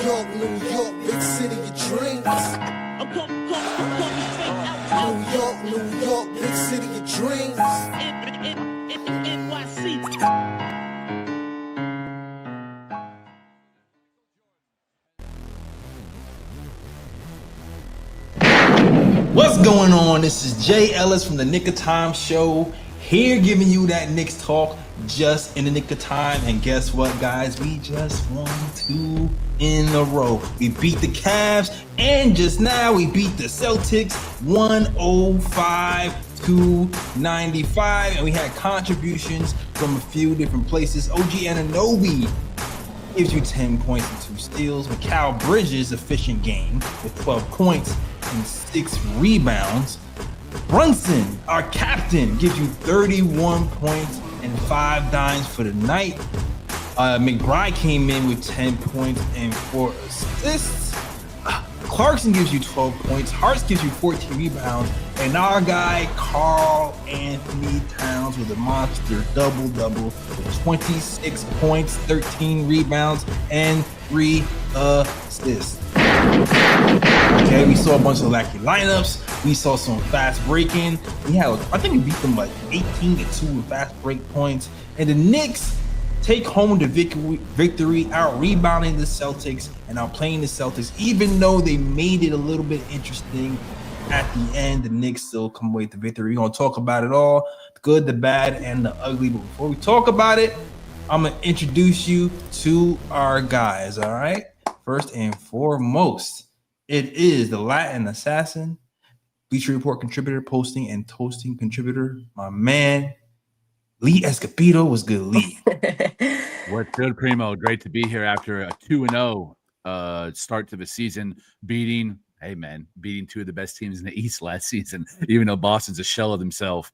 New York, big city of dreams. New York, big city of dreams. What's going on? This is Jay Ellis from the Knick of Time show, here giving you that Knicks talk just in the nick of time. And guess what, guys? We just won 2 in a row. We beat the Cavs, and just now we beat the Celtics 105-95. And we had contributions from a few different places. OG Anunoby gives you 10 points and 2 steals. Mikal Bridges, efficient game with 12 points and 6 rebounds. Brunson, our captain, gives you 31 points and 5 dimes for the night. McBride came in with 10 points and 4 assists. Clarkson gives you 12 points. Hart gives you 14 rebounds. And our guy, Karl-Anthony Towns, with a monster double-double with 26 points, 13 rebounds, and 3 assists. Okay, we saw a bunch of lackey lineups. We saw some fast breaking. I think we beat them like 18-2 with fast break points. And the Knicks take home the victory, out rebounding the Celtics and out playing the Celtics. Even though they made it a little bit interesting at the end, the Knicks still come away with the victory. We're gonna talk about it all, the good, the bad, and the ugly. But before we talk about it, I'm gonna introduce you to our guys. All right. First and foremost, it is the Latin assassin, Bleacher Report contributor, posting and toasting contributor, my man, Lee Escobedo. Was good, Lee? What's good, Primo? Great to be here after a 2-0 start to the season, beating 2 of the best teams in the East last season, even though Boston's a shell of themselves.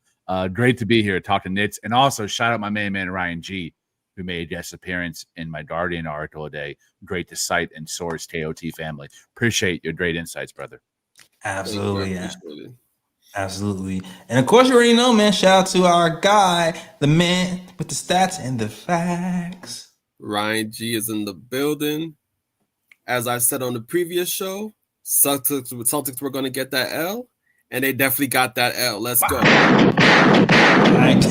Great to be here talking Knicks. And also shout out my main man, Ryan G., who made a guest appearance in my Guardian article today. Great to cite and source KOT family. Appreciate your great insights, brother. Absolutely. Absolutely. And of course, you already know, man, shout out to our guy, the man with the stats and the facts. Ryan G is in the building. As I said on the previous show, Celtics were going to get that L, and they definitely got that L. Let's go. All right.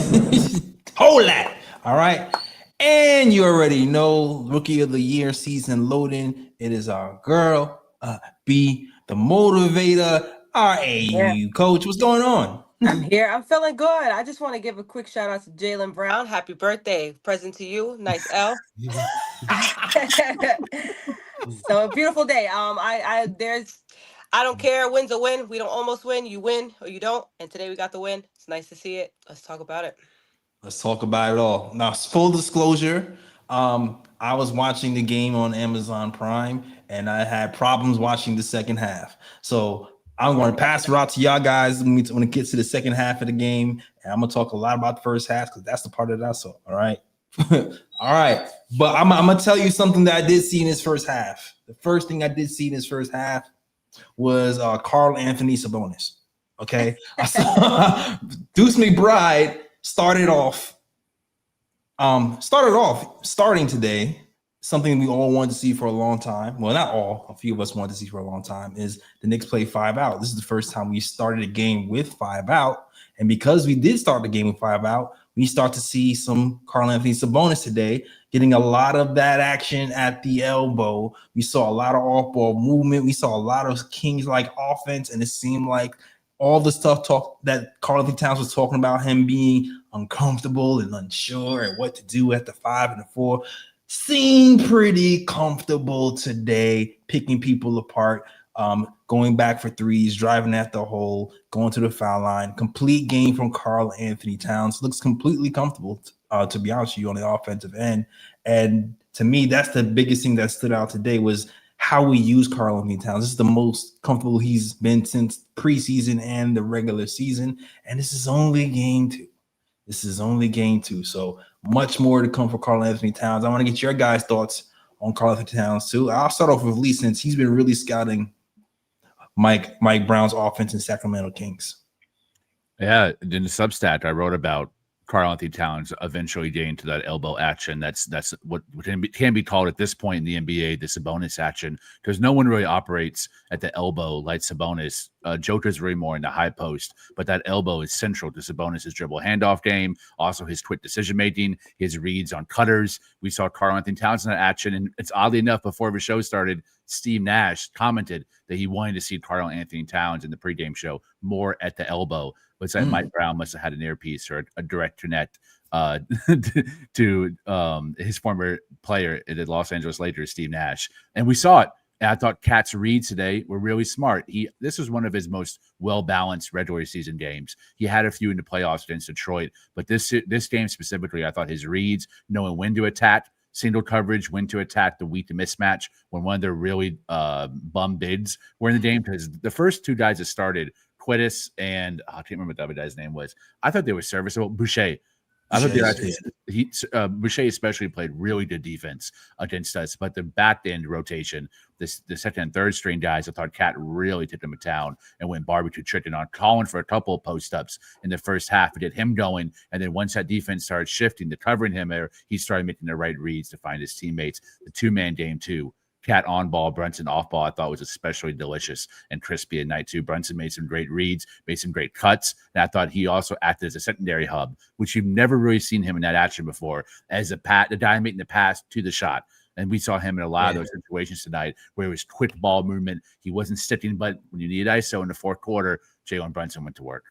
Hold that. All right. And you already know, Rookie of the Year season loading. It is our girl, B, the motivator, our AU coach. What's going on? I'm here. I'm feeling good. I just want to give a quick shout out to Jalen Brown. Happy birthday. Present to you. Nice L. So a beautiful day. I don't care. Win's a win. We don't almost win. You win or you don't. And today we got the win. It's nice to see it. Let's talk about it. Let's talk about it all. Now, full disclosure, I was watching the game on Amazon Prime, and I had problems watching the second half. So I'm going to pass it out to y'all guys when it gets to the second half of the game, and I'm going to talk a lot about the first half because that's the part that I saw. All right? All right. But I'm going to tell you something that I did see in this first half. The first thing I did see in this first half was Karl-Anthony Sabonis. Okay? I saw Deuce McBride starting today, something we all wanted to see for a long time. Well, not all, a few of us wanted to see for a long time, is the Knicks play 5 out. This is the first time we started a game with 5 out. And because we did start the game with 5 out, we start to see some Karl-Anthony Sabonis today, getting a lot of that action at the elbow. We saw a lot of off-ball movement. We saw a lot of Kings-like offense, and it seemed like all the stuff that Karl-Anthony Towns was talking about, him being uncomfortable and unsure and what to do at the 5 and the 4, seemed pretty comfortable today, picking people apart, going back for threes, driving at the hole, going to the foul line. Complete game from Karl-Anthony Towns. Looks completely comfortable, to be honest with you, on the offensive end. And to me, that's the biggest thing that stood out today was how we use Karl-Anthony Towns. This is the most comfortable he's been since preseason and the regular season. And this is only game 2. So much more to come for Karl-Anthony Towns. I want to get your guys' thoughts on Karl-Anthony Towns too. I'll start off with Lee, since he's been really scouting Mike Brown's offense in Sacramento Kings. Yeah, in the Substack, I wrote about Karl-Anthony Towns eventually getting to that elbow action. That's what can be called at this point in the NBA the Sabonis action, because no one really operates at the elbow like Sabonis. Joker's really more in the high post, but that elbow is central to Sabonis' dribble handoff game, also his quick decision making, his reads on cutters. We saw Karl-Anthony Towns in that action, and it's oddly enough, before the show started, Steve Nash commented that he wanted to see Karl-Anthony Towns in the pregame show more at the elbow. Looks like Mike Brown must have had an earpiece or a direct connect to his former player at the Los Angeles Lakers, Steve Nash. And we saw it. And I thought Cat's reads today were really smart. This was one of his most well-balanced regular season games. He had a few in the playoffs against Detroit, but this game specifically, I thought his reads, knowing when to attack, single coverage, when to attack the weak to mismatch, when one of their really bum bigs were in the game, because the first two guys that started, Quidis and I can't remember what the other guy's name was. I thought they were serviceable. Boucher. I thought Boucher especially played really good defense against us, but the back end rotation, the second and third string guys, I thought Cat really took them to town and went barbecue chicken on Colin for a couple of post ups in the first half to get him going. And then once that defense started shifting to covering him, he started making the right reads to find his teammates. The 2-man game too. Cat on ball, Brunson off ball, I thought was especially delicious and crispy at night too. Brunson made some great reads, made some great cuts, and I thought he also acted as a secondary hub, which you've never really seen him in that action before, as the guy making the pass to the shot. And we saw him in a lot of those situations tonight where it was quick ball movement. He wasn't sticking, but when you need ISO in the fourth quarter, Jalen Brunson went to work.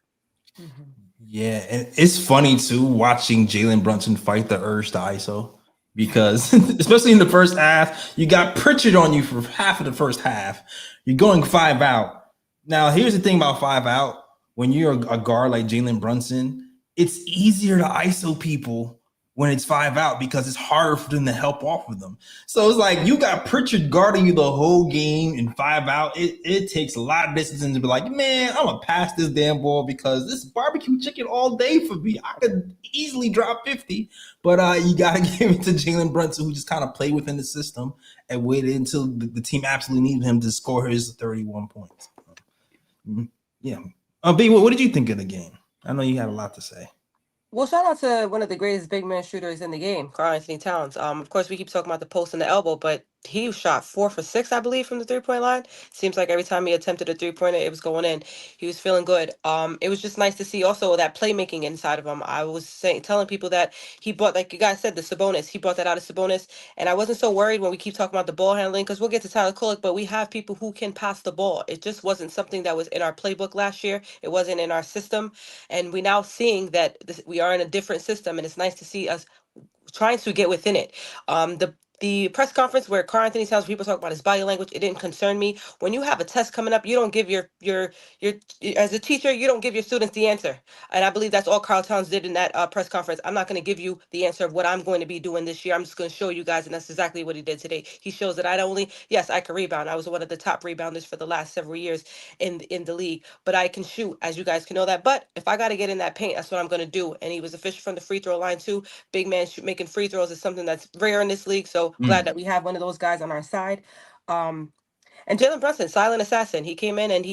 Yeah, and it's funny too watching Jalen Brunson fight the urge to ISO. Because especially in the first half, you got Pritchard on you for half of the first half. You're going 5 out. Now, here's the thing about 5 out. When you're a guard like Jalen Brunson, it's easier to ISO people when it's 5 out because it's harder for them to help off of them. So it's like you got Pritchard guarding you the whole game in 5 out. It takes a lot of discipline to be like, man, I'm going to pass this damn ball because this barbecue chicken all day for me. I could easily drop 50. But you got to give it to Jalen Brunson, who just kind of played within the system and waited until the team absolutely needed him to score his 31 points. Yeah. B, what did you think of the game? I know you had a lot to say. Well, shout out to one of the greatest big man shooters in the game, Karl-Anthony Towns. Of course, we keep talking about the post and the elbow, but he shot 4 for 6, I believe, from the 3-point line. Seems like every time he attempted a 3-pointer, it was going in. He was feeling good. It was just nice to see also that playmaking inside of him. I was telling people that he brought, like you guys said, the Sabonis. He brought that out of Sabonis, and I wasn't so worried when we keep talking about the ball handling, because we'll get to Tyler Kolek, but we have people who can pass the ball. It just wasn't something that was in our playbook last year. It wasn't in our system, and we're now seeing that we are in a different system, and it's nice to see us trying to get within it. The press conference where Karl-Anthony Towns, people talk about his body language, it didn't concern me. When you have a test coming up, you don't give your as a teacher, you don't give your students the answer. And I believe that's all Karl Towns did in that press conference. I'm not going to give you the answer of what I'm going to be doing this year. I'm just going to show you guys, and that's exactly what he did today. He shows that yes, I can rebound. I was one of the top rebounders for the last several years in the league, but I can shoot, as you guys can know that. But if I got to get in that paint, that's what I'm going to do. And he was efficient from the free throw line too. Big man making free throws is something that's rare in this league. So glad that we have one of those guys on our side. And Jalen Brunson, silent assassin. He came in and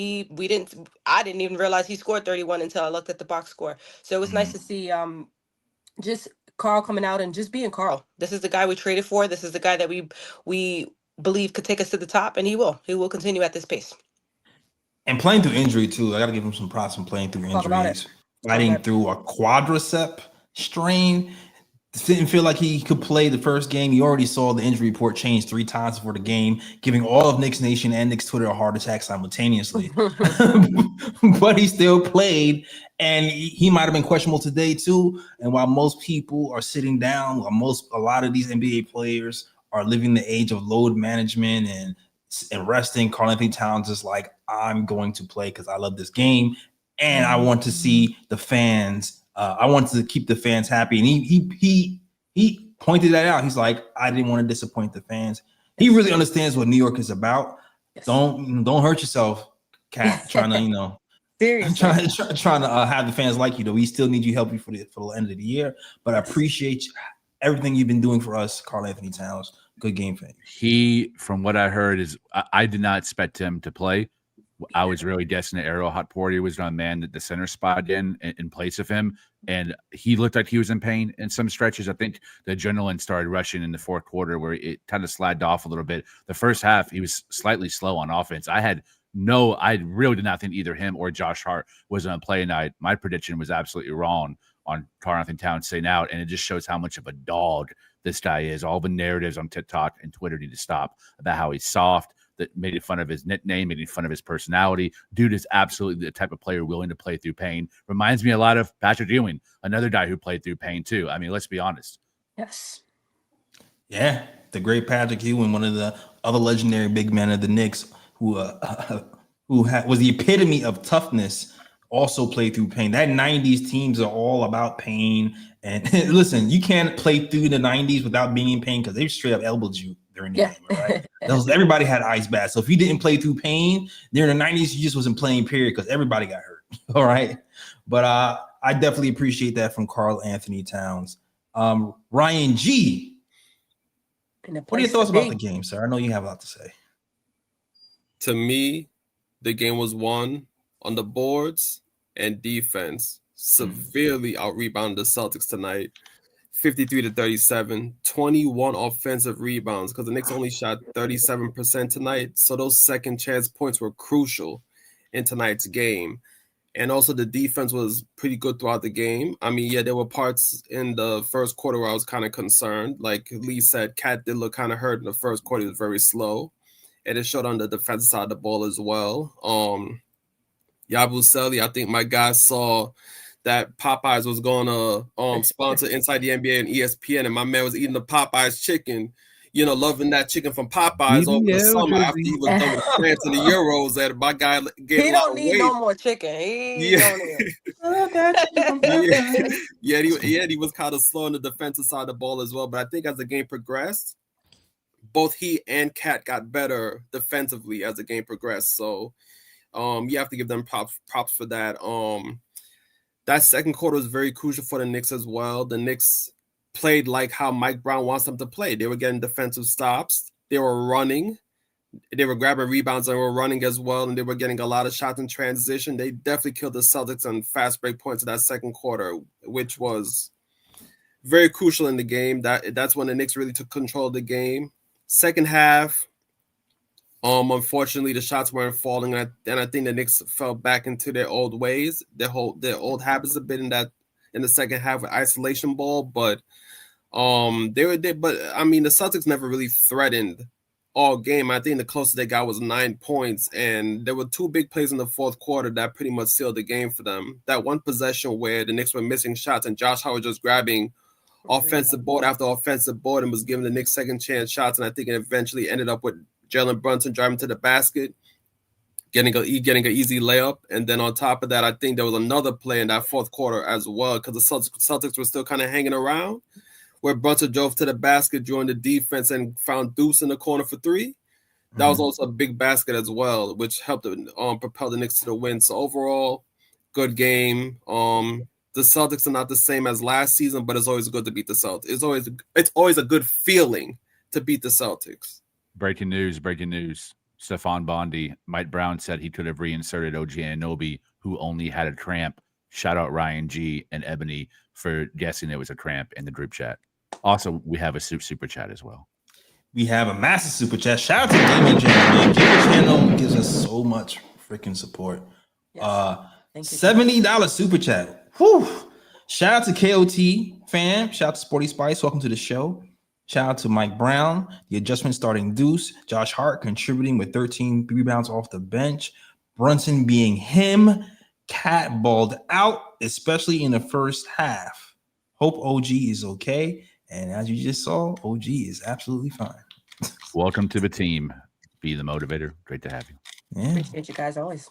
I didn't even realize he scored 31 until I looked at the box score. So it was nice to see just Karl coming out and just being Karl. This is the guy we traded for. This is the guy that we believe could take us to the top, and he will. He will continue at this pace. And playing through injury too. I got to give him some props from playing through injuries. Fighting through a quadricep strain. Didn't feel like he could play the first game. You already saw the injury report change 3 times before the game, giving all of Knicks Nation and Knicks Twitter a heart attack simultaneously. But he still played, and he might have been questionable today too. And while most people are sitting down, a lot of these NBA players are living the age of load management and resting, Karl-Anthony Towns is like, I'm going to play because I love this game, and I want to see the fans. I wanted to keep the fans happy, and he pointed that out. He's like, I didn't want to disappoint the fans. He really understands what New York is about. Yes. Don't hurt yourself, Cat. Trying to seriously trying to have the fans like you. Though we still need you help you for the end of the year. But I appreciate everything you've been doing for us, Karl-Anthony Towns. Good game fan. He, from what I heard, is I did not expect him to play. I was really guessing that Ariel Hot Porter was going to man the center spot in place of him. And he looked like he was in pain in some stretches. I think the adrenaline started rushing in the fourth quarter where it kind of slacked off a little bit. The first half, he was slightly slow on offense. I really did not think either him or Josh Hart was going to play tonight. My prediction was absolutely wrong on Karl-Anthony Towns staying out. And it just shows how much of a dog this guy is. All the narratives on TikTok and Twitter need to stop about how he's soft, that made fun of his nickname, making fun of his personality. Dude is absolutely the type of player willing to play through pain. Reminds me a lot of Patrick Ewing, another guy who played through pain too. I mean, let's be honest. Yes. Yeah, the great Patrick Ewing, one of the other legendary big men of the Knicks, who was the epitome of toughness, also played through pain. That 90s teams are all about pain. And listen, you can't play through the 90s without being in pain because they straight up elbowed you during the game, right? Everybody had ice baths. So if you didn't play through pain during the 90s, you just wasn't playing, period, because everybody got hurt. All right. But I definitely appreciate that from Karl-Anthony Towns. Ryan G. What are your thoughts about the game, sir? I know you have a lot to say. To me, the game was won on the boards and defense. Severely out-rebounded the Celtics tonight. 53-37, 21 offensive rebounds because the Knicks only shot 37% tonight. So those second chance points were crucial in tonight's game. And also the defense was pretty good throughout the game. I mean, yeah, there were parts in the first quarter where I was kind of concerned. Like Lee said, Cat did look kind of hurt in the first quarter. He was very slow. And it showed on the defensive side of the ball as well. Yabusele, I think my guy saw that Popeyes was going to sponsor Inside the NBA and ESPN, and my man was eating the Popeyes chicken, loving that chicken from Popeyes over the summer after he was done with France and the Euros. That my guy gained a lot of weight. He don't need no more chicken. He was kind of slow on the defensive side of the ball as well. But I think as the game progressed, both he and Cat got better defensively as the game progressed. So you have to give them props for that. That second quarter was very crucial for the Knicks as well. The Knicks played like how Mike Brown wants them to play. They were getting defensive stops. They were running. They were grabbing rebounds and were running as well, and they were getting a lot of shots in transition. They definitely killed the Celtics on fast break points in that second quarter, which was very crucial in the game. That's when the Knicks really took control of the game. Second half, unfortunately, the shots weren't falling, and I think the Knicks fell back into their old ways, their old habits a bit in the second half with isolation ball. But the Celtics never really threatened all game. I think the closest they got was 9 points, and there were two big plays in the fourth quarter that pretty much sealed the game for them. That one possession where the Knicks were missing shots, and Josh Hart was just grabbing offensive board after offensive board and was giving the Knicks second chance shots, and I think it eventually ended up with Jalen Brunson driving to the basket, getting an easy layup. And then on top of that, I think there was another play in that fourth quarter as well, because the Celtics were still kind of hanging around, where Brunson drove to the basket, joined the defense, and found Deuce in the corner for three. That was also a big basket as well, which helped propel the Knicks to the win. So overall, good game. The Celtics are not the same as last season, but it's always good to beat the Celtics. It's always a good feeling to beat the Celtics. Breaking news. Stephon Bondi. Mike Brown said he could have reinserted OG Anunoby, who only had a cramp. Shout out Ryan G and Ebony for guessing it was a cramp in the group chat. Also, we have a super chat as well. We have a massive super chat. Shout out to Gaming Channel, man. Gaming Channel gives us so much freaking support. Yes. $70 super chat. Whew. Shout out to KOT fam. Shout out to Sporty Spice. Welcome to the show. Shout out to Mike Brown, the adjustment starting Deuce. Josh Hart contributing with 13 rebounds off the bench. Brunson being him. Cat balled out, especially in the first half. Hope OG is okay. And as you just saw, OG is absolutely fine. Welcome to the team. Be the motivator. Great to have you. Yeah. Appreciate you guys always.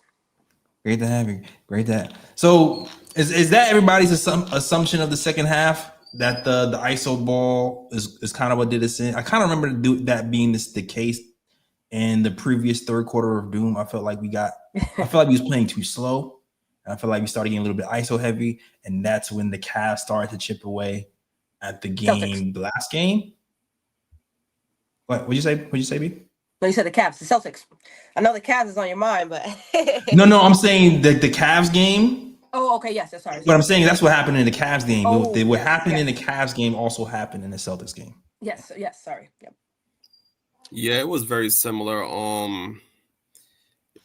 Great to have you. Great to have. So is that everybody's assumption of the second half? That the ISO ball is kind of what did us in. I kind of remember that being the case in the previous third quarter of Doom. I felt like we was playing too slow. And I felt like we started getting a little bit ISO heavy, and that's when the Cavs started to chip away at the game, the last game. What'd you say? B? No, you said the Cavs, the Celtics. I know the Cavs is on your mind, but No, I'm saying the Cavs game. Oh, okay, yes, sorry. But I'm saying that's what happened in the Cavs game. Oh, What yes, happened in the yes. Cavs game also happened in the Celtics game. Yes, sorry. Yep. Yeah, it was very similar.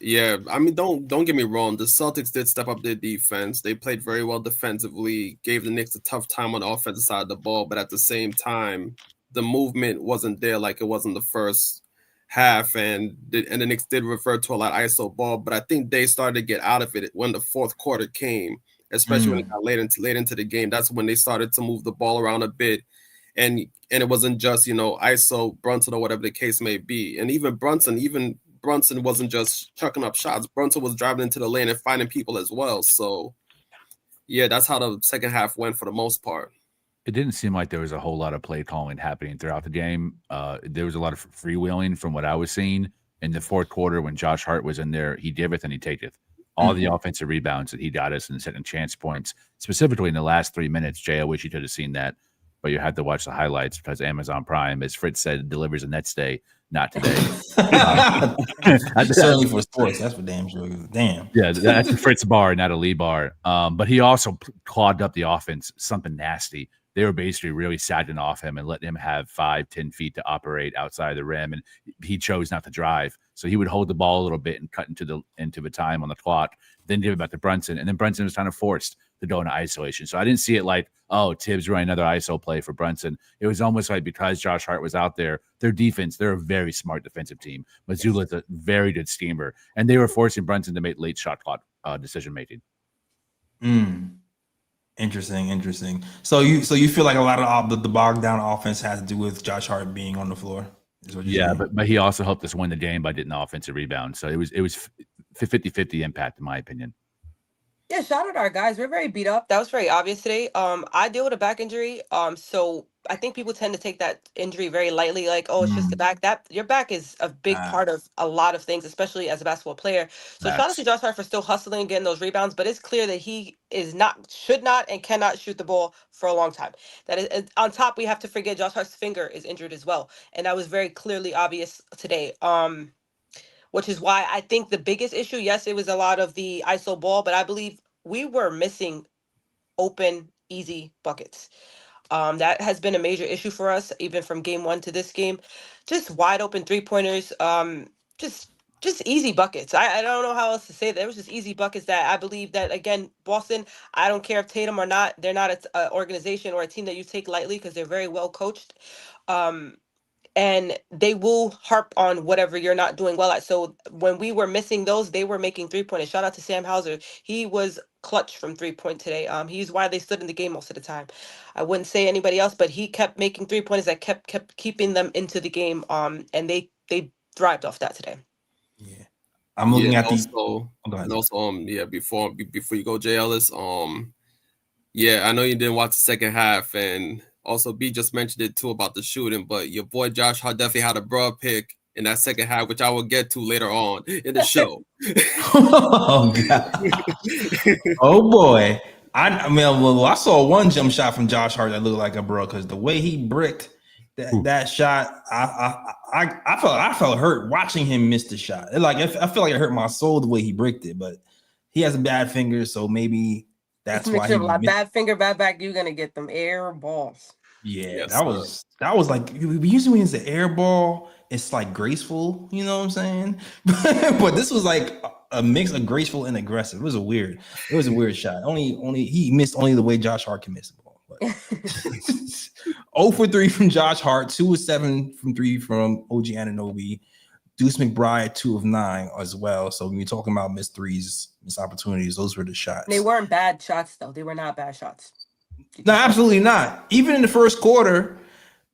Yeah, I mean, don't get me wrong. The Celtics did step up their defense. They played very well defensively, gave the Knicks a tough time on the offensive side of the ball, but at the same time, the movement wasn't there like it was in the first half, and the Knicks did refer to a lot of ISO ball, but I think they started to get out of it when the fourth quarter came, especially when it got late into the game. That's when they started to move the ball around a bit, and it wasn't just, ISO Brunson or whatever the case may be, and even Brunson wasn't just chucking up shots. Brunson was driving into the lane and finding people as well. So, yeah, that's how the second half went for the most part. It didn't seem like there was a whole lot of play calling happening throughout the game. There was a lot of freewheeling from what I was seeing in the fourth quarter when Josh Hart was in there. He giveth and he taketh. All the offensive rebounds that he got us and setting chance points, specifically in the last 3 minutes. Jay, I wish you could have seen that, but you had to watch the highlights because Amazon Prime, as Fritz said, delivers the next day, not today. Certainly for sports, that's for damn sure. Damn. Yeah, that's a Fritz bar, not a Lee bar. But he also clogged up the offense, something nasty. They were basically really sagging off him and letting him have 5-10 feet to operate outside the rim, and he chose not to drive. So he would hold the ball a little bit and cut into the time on the clock, then give it back to Brunson, and then Brunson was kind of forced to go into isolation. So I didn't see it like, oh, Tibbs running another ISO play for Brunson. It was almost like because Josh Hart was out there, their defense, they're a very smart defensive team. Missoula's a very good schemer, and they were forcing Brunson to make late shot clock decision making. Interesting. So you feel like a lot of the bogged down offense has to do with Josh Hart being on the floor? Yeah, but he also helped us win the game by getting the offensive rebound. So it was 50-50 impact, in my opinion. Yeah, shout out our guys. We're very beat up. That was very obvious today. I deal with a back injury. So I think people tend to take that injury very lightly, like, oh, it's just the back. That your back is a big part of a lot of things, especially as a basketball player. So shout out to Josh Hart for still hustling and getting those rebounds, but it's clear that he should not and cannot shoot the ball for a long time. That is on top, we have to forget Josh Hart's finger is injured as well. And that was very clearly obvious today. Which is why I think the biggest issue, yes, it was a lot of the ISO ball, but I believe we were missing open, easy buckets. That has been a major issue for us, even from game one to this game. Just wide open 3-pointers, just easy buckets. I don't know how else to say that. There was just easy buckets that I believe that, again, Boston, I don't care if Tatum or not, they're not an organization or a team that you take lightly because they're very well coached. And they will harp on whatever you're not doing well at. So when we were missing those, they were making 3-pointers. Shout out to Sam Hauser. He was clutch from 3-point today. He's why they stood in the game most of the time. I wouldn't say anybody else, but he kept making 3-pointers that kept keeping them into the game. And they thrived off that today. Yeah. I'm looking at also, before you go, Jay Ellis, yeah, I know you didn't watch the second half, and also B just mentioned it too about the shooting, but your boy Josh Hart definitely had a broad pick in that second half, which I will get to later on in the show. Oh God. Oh boy. I saw one jump shot from Josh Hart that looked like a bro, because the way he bricked that shot, I felt hurt watching him miss the shot. I feel like it hurt my soul the way he bricked it, but he has a bad finger, so maybe that's why he bad finger, bad back. You're gonna get them air balls. Yeah, yes, that was like, usually when it's an air ball, it's like graceful, you know what I'm saying? But this was like a mix of graceful and aggressive. It was a weird shot. Only he missed only the way Josh Hart can miss the ball. But 0 for 3 from Josh Hart, 2 of 7 from 3 from OG Anunoby. Deuce McBride 2 of 9 as well. So when you're talking about missed threes, missed opportunities, those were the shots. They weren't bad shots though. They were not bad shots. No, absolutely not. Even in the first quarter,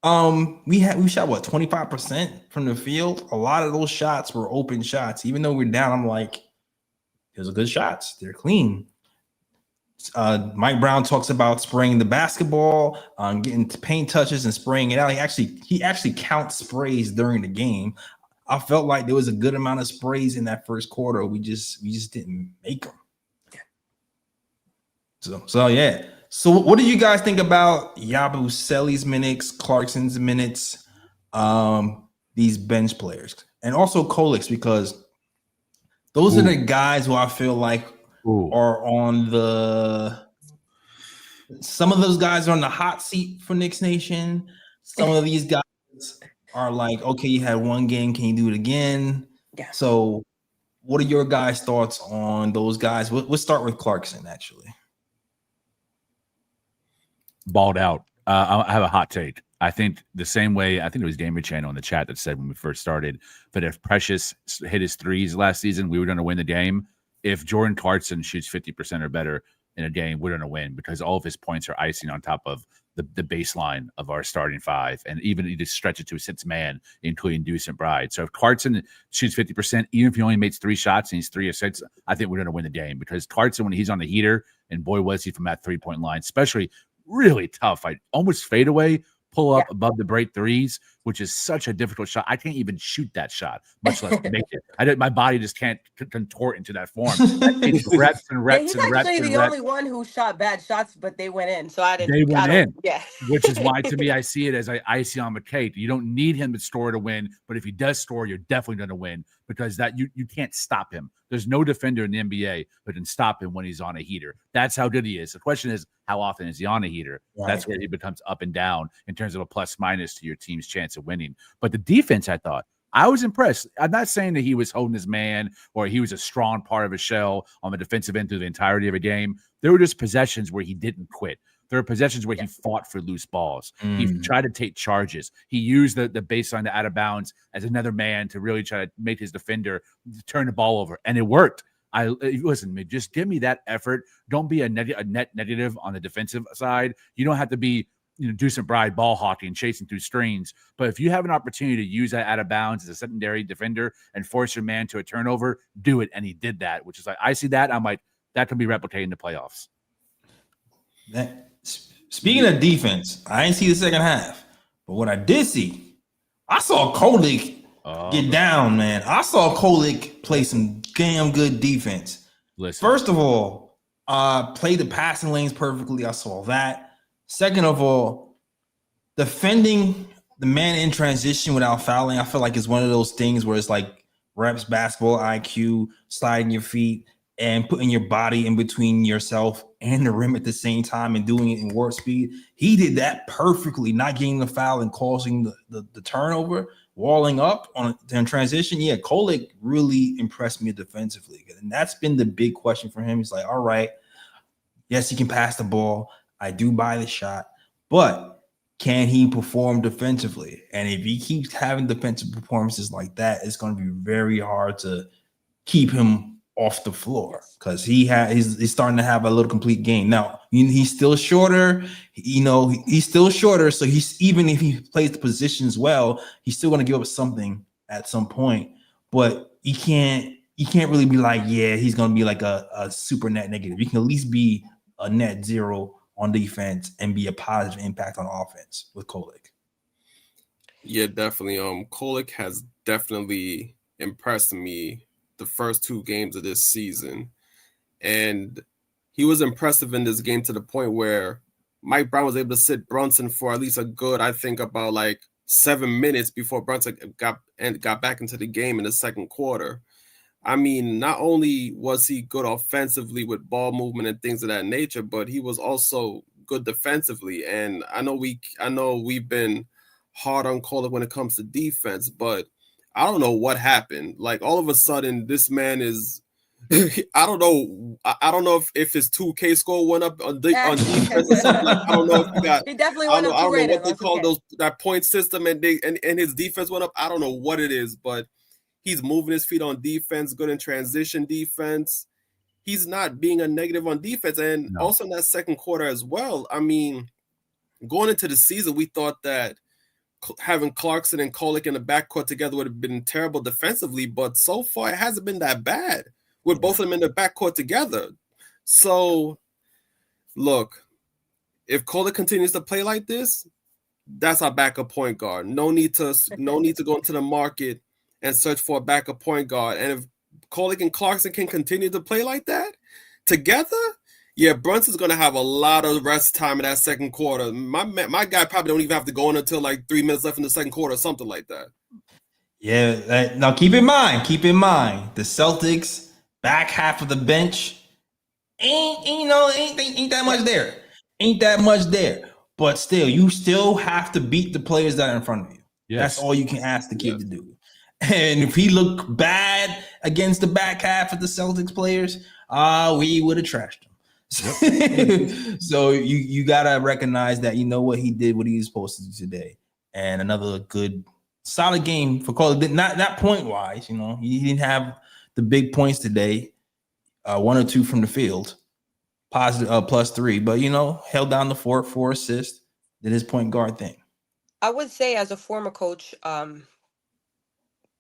we shot 25% from the field. A lot of those shots were open shots. Even though we're down, I'm like, those are good shots. They're clean. Mike Brown talks about spraying the basketball, getting paint touches and spraying it out. He actually counts sprays during the game. I felt like there was a good amount of sprays in that first quarter. We just didn't make them. So yeah. So what do you guys think about Yabusele's minutes, Clarkson's minutes, these bench players? and also Kolek, because those are the guys who I feel like are on some of those guys are on the hot seat for Knicks Nation. Some of these guys are like, okay, you had one game, can you do it again? Yeah. So what are your guys' thoughts on those guys? We'll start with Clarkson, actually. Balled out. I have a hot take. I think the same way, I think it was Gamer Channel in the chat that said when we first started that if Precious hit his threes last season, we were going to win the game. If Jordan Clarkson shoots 50% or better in a game, we're going to win because all of his points are icing on top of the baseline of our starting five. And even he just stretch it to a six-man, including Deuce and McBride. So if Clarkson shoots 50%, even if he only makes 3 shots and he's 3 or 6, I think we're going to win the game because Clarkson, when he's on the heater, and boy, was he from that three-point line, especially really tough. I almost fade away, pull up above the break threes, which is such a difficult shot. I can't even shoot that shot, much less make it. My body just can't contort into that form. It's reps and reps and reps. He's actually the only one who shot bad shots, but they went in. So I didn't. They went in. Yeah. Which is why, to me, I see it as icing on the cake. You don't need him to score to win, but if he does score, you're definitely going to win because that you can't stop him. There's no defender in the NBA who can stop him when he's on a heater. That's how good he is. The question is, how often is he on a heater? Right. That's where he becomes up and down in terms of a plus minus to your team's chance of winning. But the defense, I was impressed. I'm not saying that he was holding his man or he was a strong part of a shell on the defensive end through the entirety of a game. There were just possessions where he didn't quit. There are possessions where he fought for loose balls. He tried to take charges. He used the baseline to out of bounds as another man to really try to make his defender turn the ball over. And it worked. Listen, just give me that effort. Don't be a net negative on the defensive side. You don't have to be Deuce McBride ball hawking and chasing through screens. But if you have an opportunity to use that out of bounds as a secondary defender and force your man to a turnover, do it. And he did that, which is like, I see that. I'm like, that can be replicated in the playoffs. Speaking of defense, I didn't see the second half. But what I did see, I saw Kolek get down, man. I saw Kolek play some damn good defense. Listen. First of all, played the passing lanes perfectly. I saw that. Second of all, defending the man in transition without fouling, I feel like it's one of those things where it's like reps, basketball IQ, sliding your feet, and putting your body in between yourself and the rim at the same time and doing it in warp speed. He did that perfectly, not getting the foul and causing the turnover, walling up on transition. Yeah, Kolek really impressed me defensively. And that's been the big question for him. He's like, all right, yes, he can pass the ball. I do buy the shot, but can he perform defensively? And if he keeps having defensive performances like that, it's going to be very hard to keep him off the floor because he's starting to have a little complete game. Now, he's still shorter, he's still shorter. So even if he plays the positions well, he's still going to give up something at some point, but you can't really be like, yeah, he's going to be like a super net negative. You can at least be a net zero on defense and be a positive impact on offense with Kolek. Yeah, definitely. Kolek has definitely impressed me the first 2 games of this season. And he was impressive in this game to the point where Mike Brown was able to sit Brunson for at least a good, I think, about like 7 minutes before Brunson got back into the game in the second quarter. I mean, not only was he good offensively with ball movement and things of that nature, but he was also good defensively. And I know we've been hard on Kolek when it comes to defense, but I don't know what happened. Like all of a sudden, this man is. I don't know if his 2K score went up on defense or something. Like, I don't know if he got. He definitely went up. I don't know what they call that point system, and his defense went up. I don't know what it is, but he's moving his feet on defense, good in transition defense. He's not being a negative on defense, and also in that second quarter as well. I mean, going into the season, we thought that having Clarkson and Kolek in the backcourt together would have been terrible defensively, but so far it hasn't been that bad with both of them in the backcourt together. So, look, if Kolek continues to play like this, that's our backup point guard. No need to go into the market and search for a backup point guard. And if Kolek and Clarkson can continue to play like that together, yeah, Brunson's going to have a lot of rest time in that second quarter. My guy probably don't even have to go in until like 3 minutes left in the second quarter or something like that. Yeah. Now keep in mind, the Celtics back half of the bench ain't that much there. Ain't that much there. But still, you still have to beat the players that are in front of you. Yes. That's all you can ask the kid to do. And if he looked bad against the back half of the Celtics players, we would have trashed him. Yep. So you gotta recognize that what he did what he was supposed to do today. And another good solid game for Kolek. Not point wise, he didn't have the big points today. 1 or 2 from the field, positive +3, but held down the fort, 4 assists, did his point guard thing. I would say, as a former coach,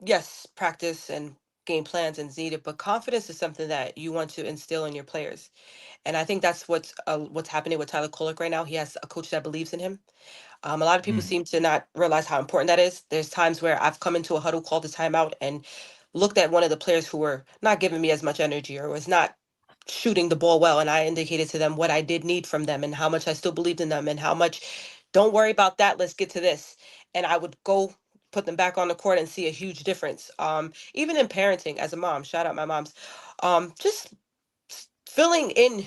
yes, practice and game plans is needed, but confidence is something that you want to instill in your players. And I think that's what's happening with Tyler Kolek right now. He has a coach that believes in him. A lot of people seem to not realize how important that is. There's times where I've come into a huddle, called a timeout, and looked at one of the players who were not giving me as much energy or was not shooting the ball well, and I indicated to them what I did need from them and how much I still believed in them and how much, don't worry about that, let's get to this. And I would go put them back on the court and see a huge difference. Even in parenting as a mom, shout out my moms, just filling in.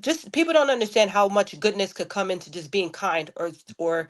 Just people don't understand how much goodness could come into just being kind or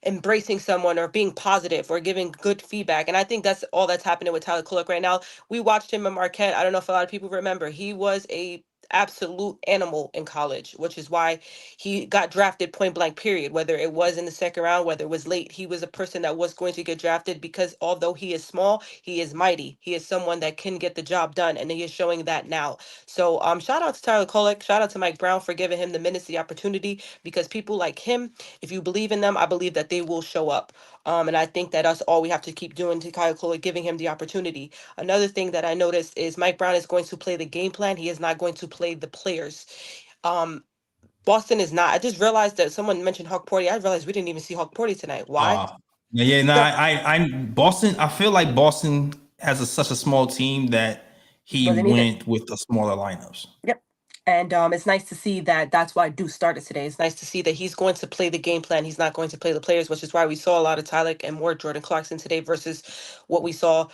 embracing someone or being positive or giving good feedback. And I think that's all that's happening with Tyler Kolek right now. We watched him in Marquette. I don't know if a lot of people remember. He was a absolute animal in college, which is why he got drafted point blank period, whether it was in the second round, whether it was late. He was a person that was going to get drafted because although he is small, he is mighty. He is someone that can get the job done, and he is showing that now. So shout out to Tyler Kolek, shout out to Mike Brown for giving him the minutes, the opportunity, because people like him, if you believe in them, I believe that they will show up. And I think that that's all we have to keep doing to Kyle Kolek, giving him the opportunity. Another thing that I noticed is Mike Brown is going to play the game plan. He is not going to play the players. Boston is not. I just realized that someone mentioned Hawk Porty. I realized we didn't even see Hawk Porty tonight. Why? Yeah. No, I'm Boston. I feel like Boston has such a small team that he went with the smaller lineups. Yep. And it's nice to see that that's why Deuce started today. It's nice to see that he's going to play the game plan. He's not going to play the players, which is why we saw a lot of Tyler and more Jordan Clarkson today versus what we saw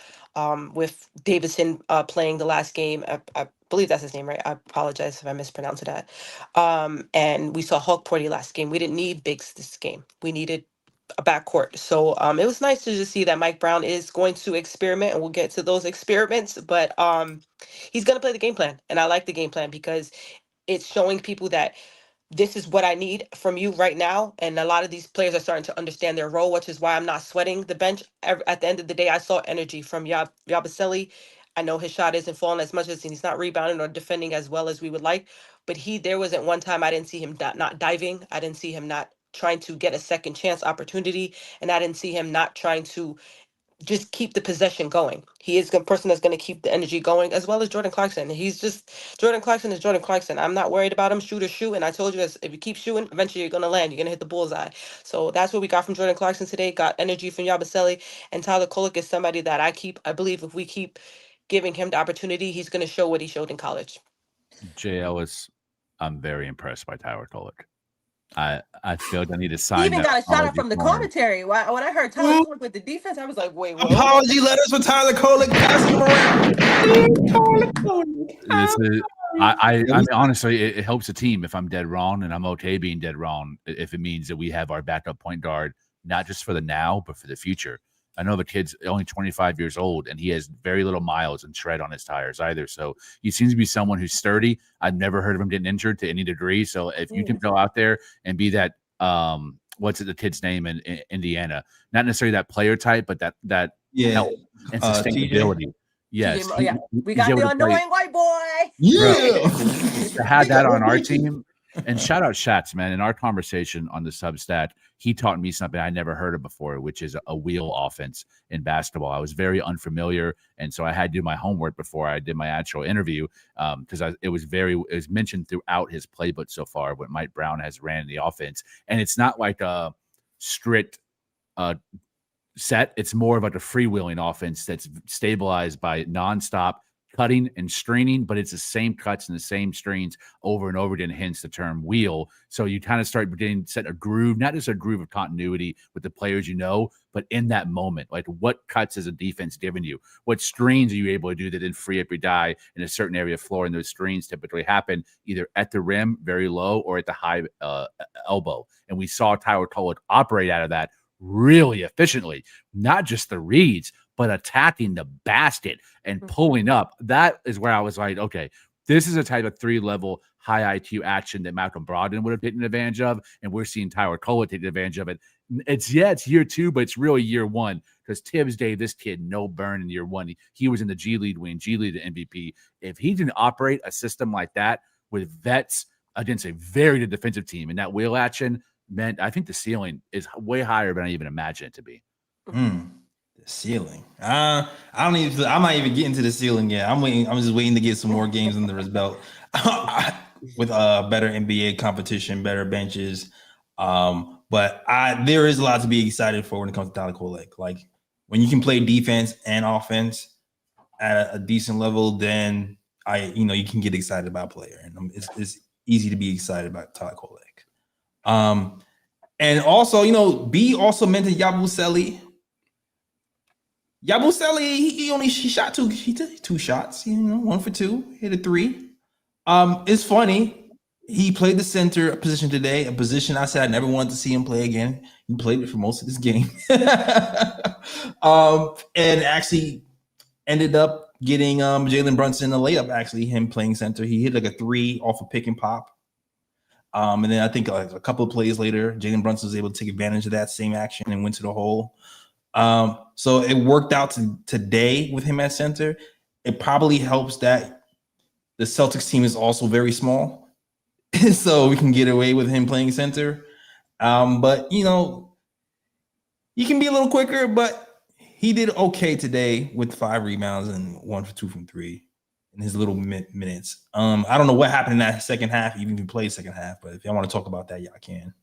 with Davison playing the last game. I believe that's his name, right? I apologize if I mispronounced that. And we saw Hulk Porty last game. We didn't need bigs this game. We needed a backcourt. So it was nice to just see that Mike Brown is going to experiment, and we'll get to those experiments. But he's going to play the game plan. And I like the game plan because it's showing people that this is what I need from you right now. And a lot of these players are starting to understand their role, which is why I'm not sweating the bench. At the end of the day, I saw energy from Yabusele. I know his shot isn't falling as much as he's not rebounding or defending as well as we would like. But there wasn't one time I didn't see him not diving. I didn't see him not trying to get a second chance opportunity. And I didn't see him not trying to just keep the possession going. He is a person that's going to keep the energy going, as well as Jordan Clarkson. Jordan Clarkson is Jordan Clarkson. I'm not worried about him. Shoot or shoot. And I told you this, if you keep shooting, eventually you're going to land. You're going to hit the bullseye. So that's what we got from Jordan Clarkson today. Got energy from Yabusele. And Tyler Kolek is somebody that I believe if we keep giving him the opportunity, he's going to show what he showed in college. Jay Ellis, I'm very impressed by Tyler Kolek. I feel like I need to sign. He even got a shout out from the commentary. When I heard Tyler Kolek with the defense, I was like, wait, what? Apology letters for Tyler Kolek. I mean, honestly, it helps the team if I'm dead wrong, and I'm okay being dead wrong if it means that we have our backup point guard, not just for the now, but for the future. I know the kid's only 25 years old, and he has very little miles and tread on his tires either. So he seems to be someone who's sturdy. I've never heard of him getting injured to any degree. So if you can go out there and be that, what's the kid's name in Indiana? Not necessarily that player type, but that help and sustainability. Yes. We got the annoying white boy. Yeah. To have that on our team. And shout out Shats, man. In our conversation on the Substat, he taught me something I never heard of before, which is a wheel offense in basketball. I was very unfamiliar, and so I had to do my homework before I did my actual interview because it was mentioned throughout his playbook so far what Mike Brown has ran the offense. And it's not like a strict set. It's more of like a freewheeling offense that's stabilized by nonstop cutting and straining, but it's the same cuts and the same strains over and over again, hence the term wheel. So you kind of start getting set a groove, not just a groove of continuity with the players you know, but in that moment, like what cuts is a defense giving you? What strains are you able to do that then free up your die in a certain area of floor? And those strains typically happen either at the rim, very low, or at the high elbow. And we saw Tyler Kolek operate out of that really efficiently, not just the reads, but attacking the basket and pulling up. That is where I was like, okay, this is a type of 3-level high IQ action that Malcolm Brogdon would have taken advantage of, and we're seeing Tyler Kolek take advantage of it. It's year 2, but it's really year 1 because Tibbs gave this kid no burn in year 1. He was in the G League wing, G League the MVP. If he didn't operate a system like that with vets against a very good defensive team, and that wheel action meant, I think the ceiling is way higher than I even imagined it to be. The ceiling. I don't even. I'm not even getting to the ceiling yet. I'm waiting. I'm just waiting to get some more games under his belt with better NBA competition, better benches. But there is a lot to be excited for when it comes to Tyler Kolek. Like when you can play defense and offense at a decent level, then you can get excited about a player, and it's easy to be excited about Tyler Kolek. And also, B also mentioned Yabusele. Yabusele, he shot two shots, 1 for 2, hit a 3. It's funny. He played the center position today, a position I said I never wanted to see him play again. He played it for most of this game. And actually ended up getting Jalen Brunson a layup, actually, him playing center. He hit like a 3 off a pick and pop. And then I think like a couple of plays later, Jalen Brunson was able to take advantage of that same action and went to the hole. So it worked out today with him at center. It probably helps that the Celtics team is also very small, so we can get away with him playing center. But you can be a little quicker, but he did okay today with 5 rebounds and 1 for 2 from 3 in his little minutes. I don't know what happened in that second half, even if he played second half, but if y'all want to talk about that, y'all can.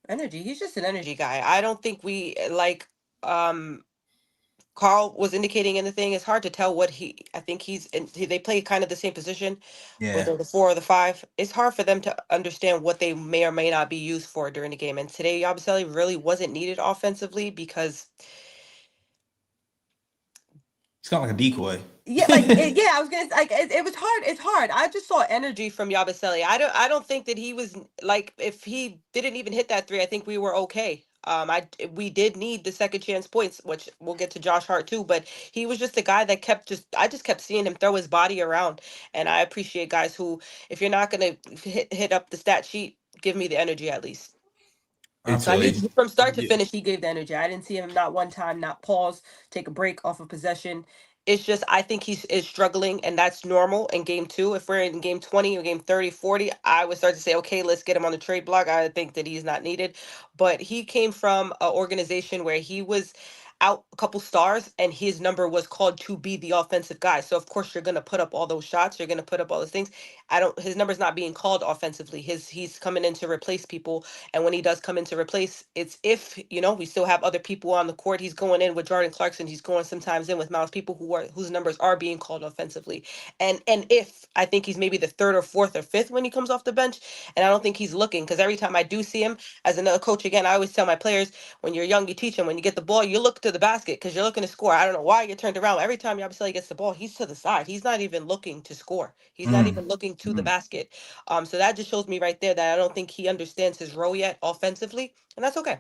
Energy. He's just an energy guy. I don't think we like Carl was indicating in the thing. It's hard to tell what I think they play kind of the same position, whether the 4 or the 5. It's hard for them to understand what they may or may not be used for during the game. And today, Yabusele really wasn't needed offensively because it's kind of like a decoy. Yeah, I was gonna like it was hard. It's hard. I just saw energy from Yabusele. I don't think that he was like, if he didn't even hit that 3, I think we were okay. We did need the second chance points, which we'll get to Josh Hart too, but he was just a guy that I just kept seeing him throw his body around, and I appreciate guys who, if you're not gonna hit up the stat sheet, give me the energy at least. So from start to finish, he gave the energy. I didn't see him not one time not pause, take a break off of possession. It's just, I think he is struggling, and that's normal in game 2. If we're in game 20 or game 30, 40, I would start to say, okay, let's get him on the trade block. I think that he's not needed. But he came from an organization where he was out a couple stars, and his number was called to be the offensive guy. So, of course, you're going to put up all those shots. You're going to put up all those things. His number's not being called offensively. He's coming in to replace people. And when he does come in to replace, it's if, we still have other people on the court. He's going in with Jordan Clarkson. He's going sometimes in with Miles, people whose numbers are being called offensively. And if I think he's maybe the 3rd or 4th or 5th when he comes off the bench, and I don't think he's looking, because every time I do see him as another coach, again, I always tell my players, when you're young, you teach them, when you get the ball, you look to the basket because you're looking to score. I don't know why you turned around. Every time Yabusele gets the ball, he's to the side. He's not even looking to score. He's not even looking to the basket. So that just shows me right there that I don't think he understands his role yet offensively, and that's okay.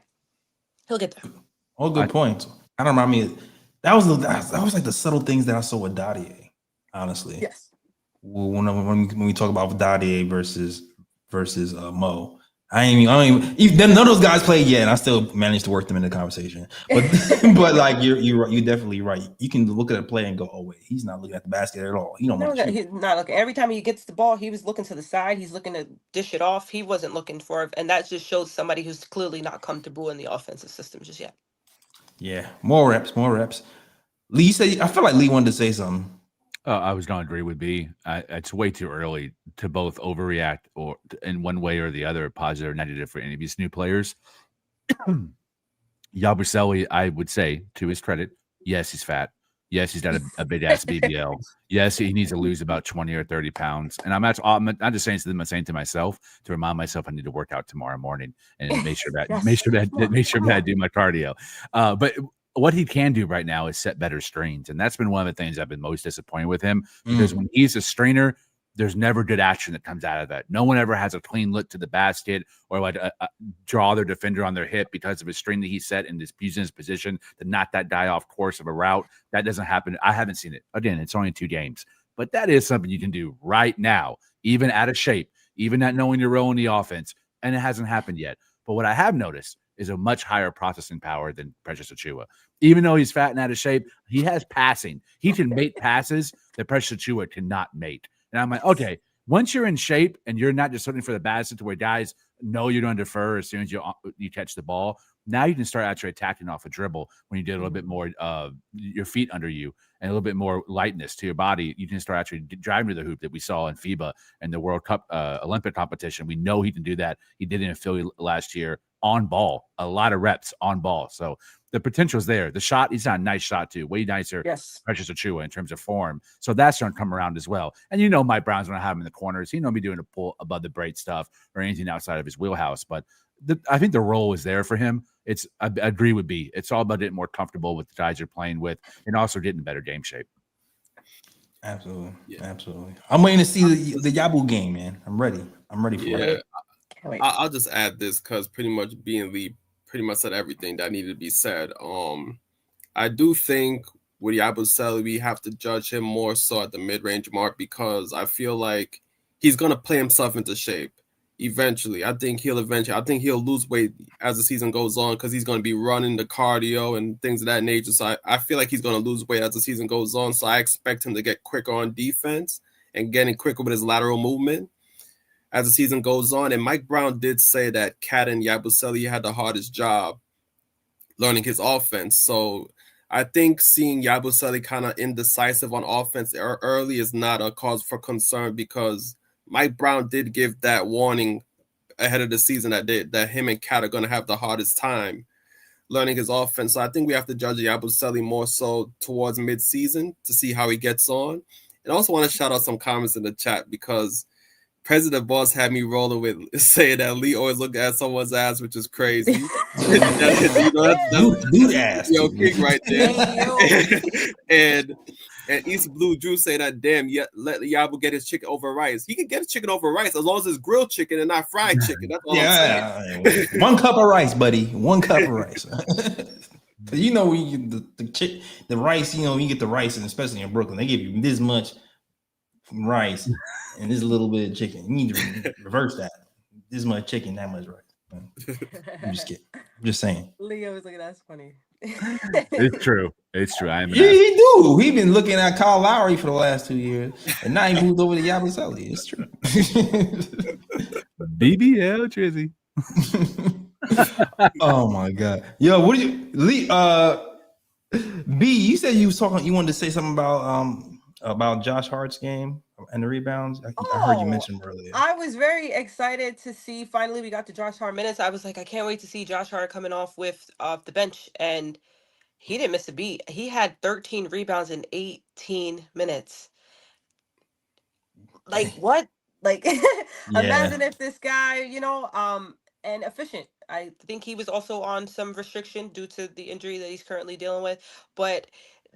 He'll get there. All good points. I don't remind me. That was like the subtle things that I saw with Dadier, honestly. Yes. When we talk about Dadier versus Mo, none of those guys played yet, and I still managed to work them into the conversation. But like you're definitely right. You can look at a play and go, oh wait, he's not looking at the basket at all. He's not looking. Every time he gets the ball, he was looking to the side. He's looking to dish it off. He wasn't looking for it, and that just shows somebody who's clearly not comfortable in the offensive system just yet. Yeah, more reps. Lee said, I feel like Lee wanted to say something. I was going to agree with B. It's way too early to both overreact or in one way or the other, positive or negative for any of these new players. Yabusele, I would say, to his credit, yes, he's fat. Yes, he's got a big ass BBL. Yes, he needs to lose about 20 or 30 pounds. And I'm just saying to them, I'm saying to myself to remind myself I need to work out tomorrow morning and make sure that I do my cardio. But what he can do right now is set better screens. And that's been one of the things I've been most disappointed with him, because when he's a screener, there's never good action that comes out of that. No one ever has a clean look to the basket or like draw their defender on their hip because of his screen that he set and is using his position to knock that guy off course of a route. That doesn't happen. I haven't seen it. Again, it's only 2 games, but that is something you can do right now, even out of shape, even not knowing your role in the offense, and it hasn't happened yet. But what I have noticed is a much higher processing power than Precious Achiuwa. Even though he's fat and out of shape, he has passing. He can make passes that Precious Achiuwa cannot make. And I'm like, okay, once you're in shape and you're not just looking for the basket to where guys know you're going to defer as soon as you catch the ball, now you can start actually attacking off a dribble when you get a little bit more your feet under you and a little bit more lightness to your body. You can start actually driving to the hoop that we saw in FIBA and the World Cup Olympic competition. We know he can do that. He did it in Philly last year on ball, a lot of reps on ball. So the potential is there. The shot, he's got a nice shot too. Way nicer, Precious Achiuwa in terms of form. So that's starting to come around as well. And you know Mike Brown's going to have him in the corners. He know me doing a pull above the braid stuff or anything outside of his wheelhouse. But I think the role is there for him. I agree with B. It's all about getting more comfortable with the guys you're playing with and also getting better game shape. Absolutely. Yeah. Absolutely. I'm waiting to see the Yabu game, man. I'm ready for it. I'll just add this because pretty much B and Lee pretty much said everything that needed to be said. I do think with Yabusele, we have to judge him more so at the mid-range mark because I feel like he's going to play himself into shape eventually. I think he'll lose weight as the season goes on because he's going to be running the cardio and things of that nature. So I feel like he's going to lose weight as the season goes on. So I expect him to get quicker on defense and getting quicker with his lateral movement as the season goes on. And Mike Brown did say that Cat and Yabusele had the hardest job learning his offense. So I think seeing Yabusele kind of indecisive on offense early is not a cause for concern because Mike Brown did give that warning ahead of the season that him and Cat are going to have the hardest time learning his offense. So I think we have to judge Yabusele more so towards mid-season to see how he gets on. And I also want to shout out some comments in the chat because President Boss had me rolling with saying that Lee always look at someone's ass, which is crazy. Dude ass. Yo, king right there. and East Blue Drew say that let Yabu get his chicken over rice. He can get his chicken over rice as long as it's grilled chicken and not fried chicken. That's all I'm saying. 1 cup of rice, buddy. 1 cup of rice. You know when you get the rice, you know, when you get the rice, and especially in Brooklyn, they give you this much rice and this little bit of chicken. You need to reverse that. This much chicken, that much rice. I'm just kidding. I'm just saying. Leo was like, that's funny. It's true. It's true. He do. He been looking at Kyle Lowry for the last 2 years, and now he moved over to Yabusele. It's true. BBL Trizzy. Oh my god. Yo, what did you Lee B, you said you wanted to say something about Josh Hart's game and the rebounds. I heard you mention earlier. I was very excited to see finally we got to Josh Hart minutes. I was like, I can't wait to see Josh Hart coming off the bench, and he didn't miss a beat. He had 13 rebounds in 18 minutes. Like what? Like imagine if this guy, and efficient. I think he was also on some restriction due to the injury that he's currently dealing with, but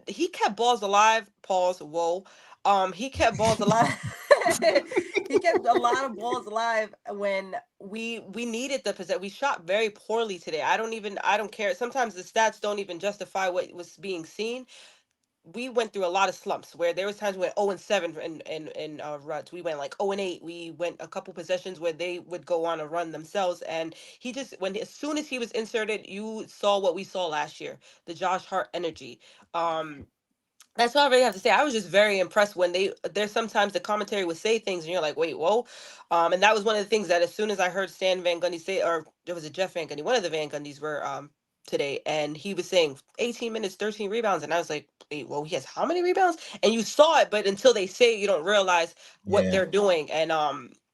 he kept balls alive. Pause. Whoa. He kept balls alive. He kept a lot of balls alive when we needed the possession. We shot very poorly today. I don't care. Sometimes the stats don't even justify what was being seen. We went through a lot of slumps where there was times we went 0-7 in runs. We went like 0-8. We went a couple possessions where they would go on a run themselves. And he just, as soon as he was inserted, you saw what we saw last year, the Josh Hart energy. That's all I really have to say. I was just very impressed when there's sometimes the commentary would say things and you're like, wait, whoa. And that was one of the things that as soon as I heard Stan Van Gundy say, or there was a Jeff Van Gundy, one of the Van Gundys were today, and he was saying 18 minutes, 13 rebounds. And I was like, wait, well, he has how many rebounds? And you saw it, but until they say it, you don't realize what they're doing. And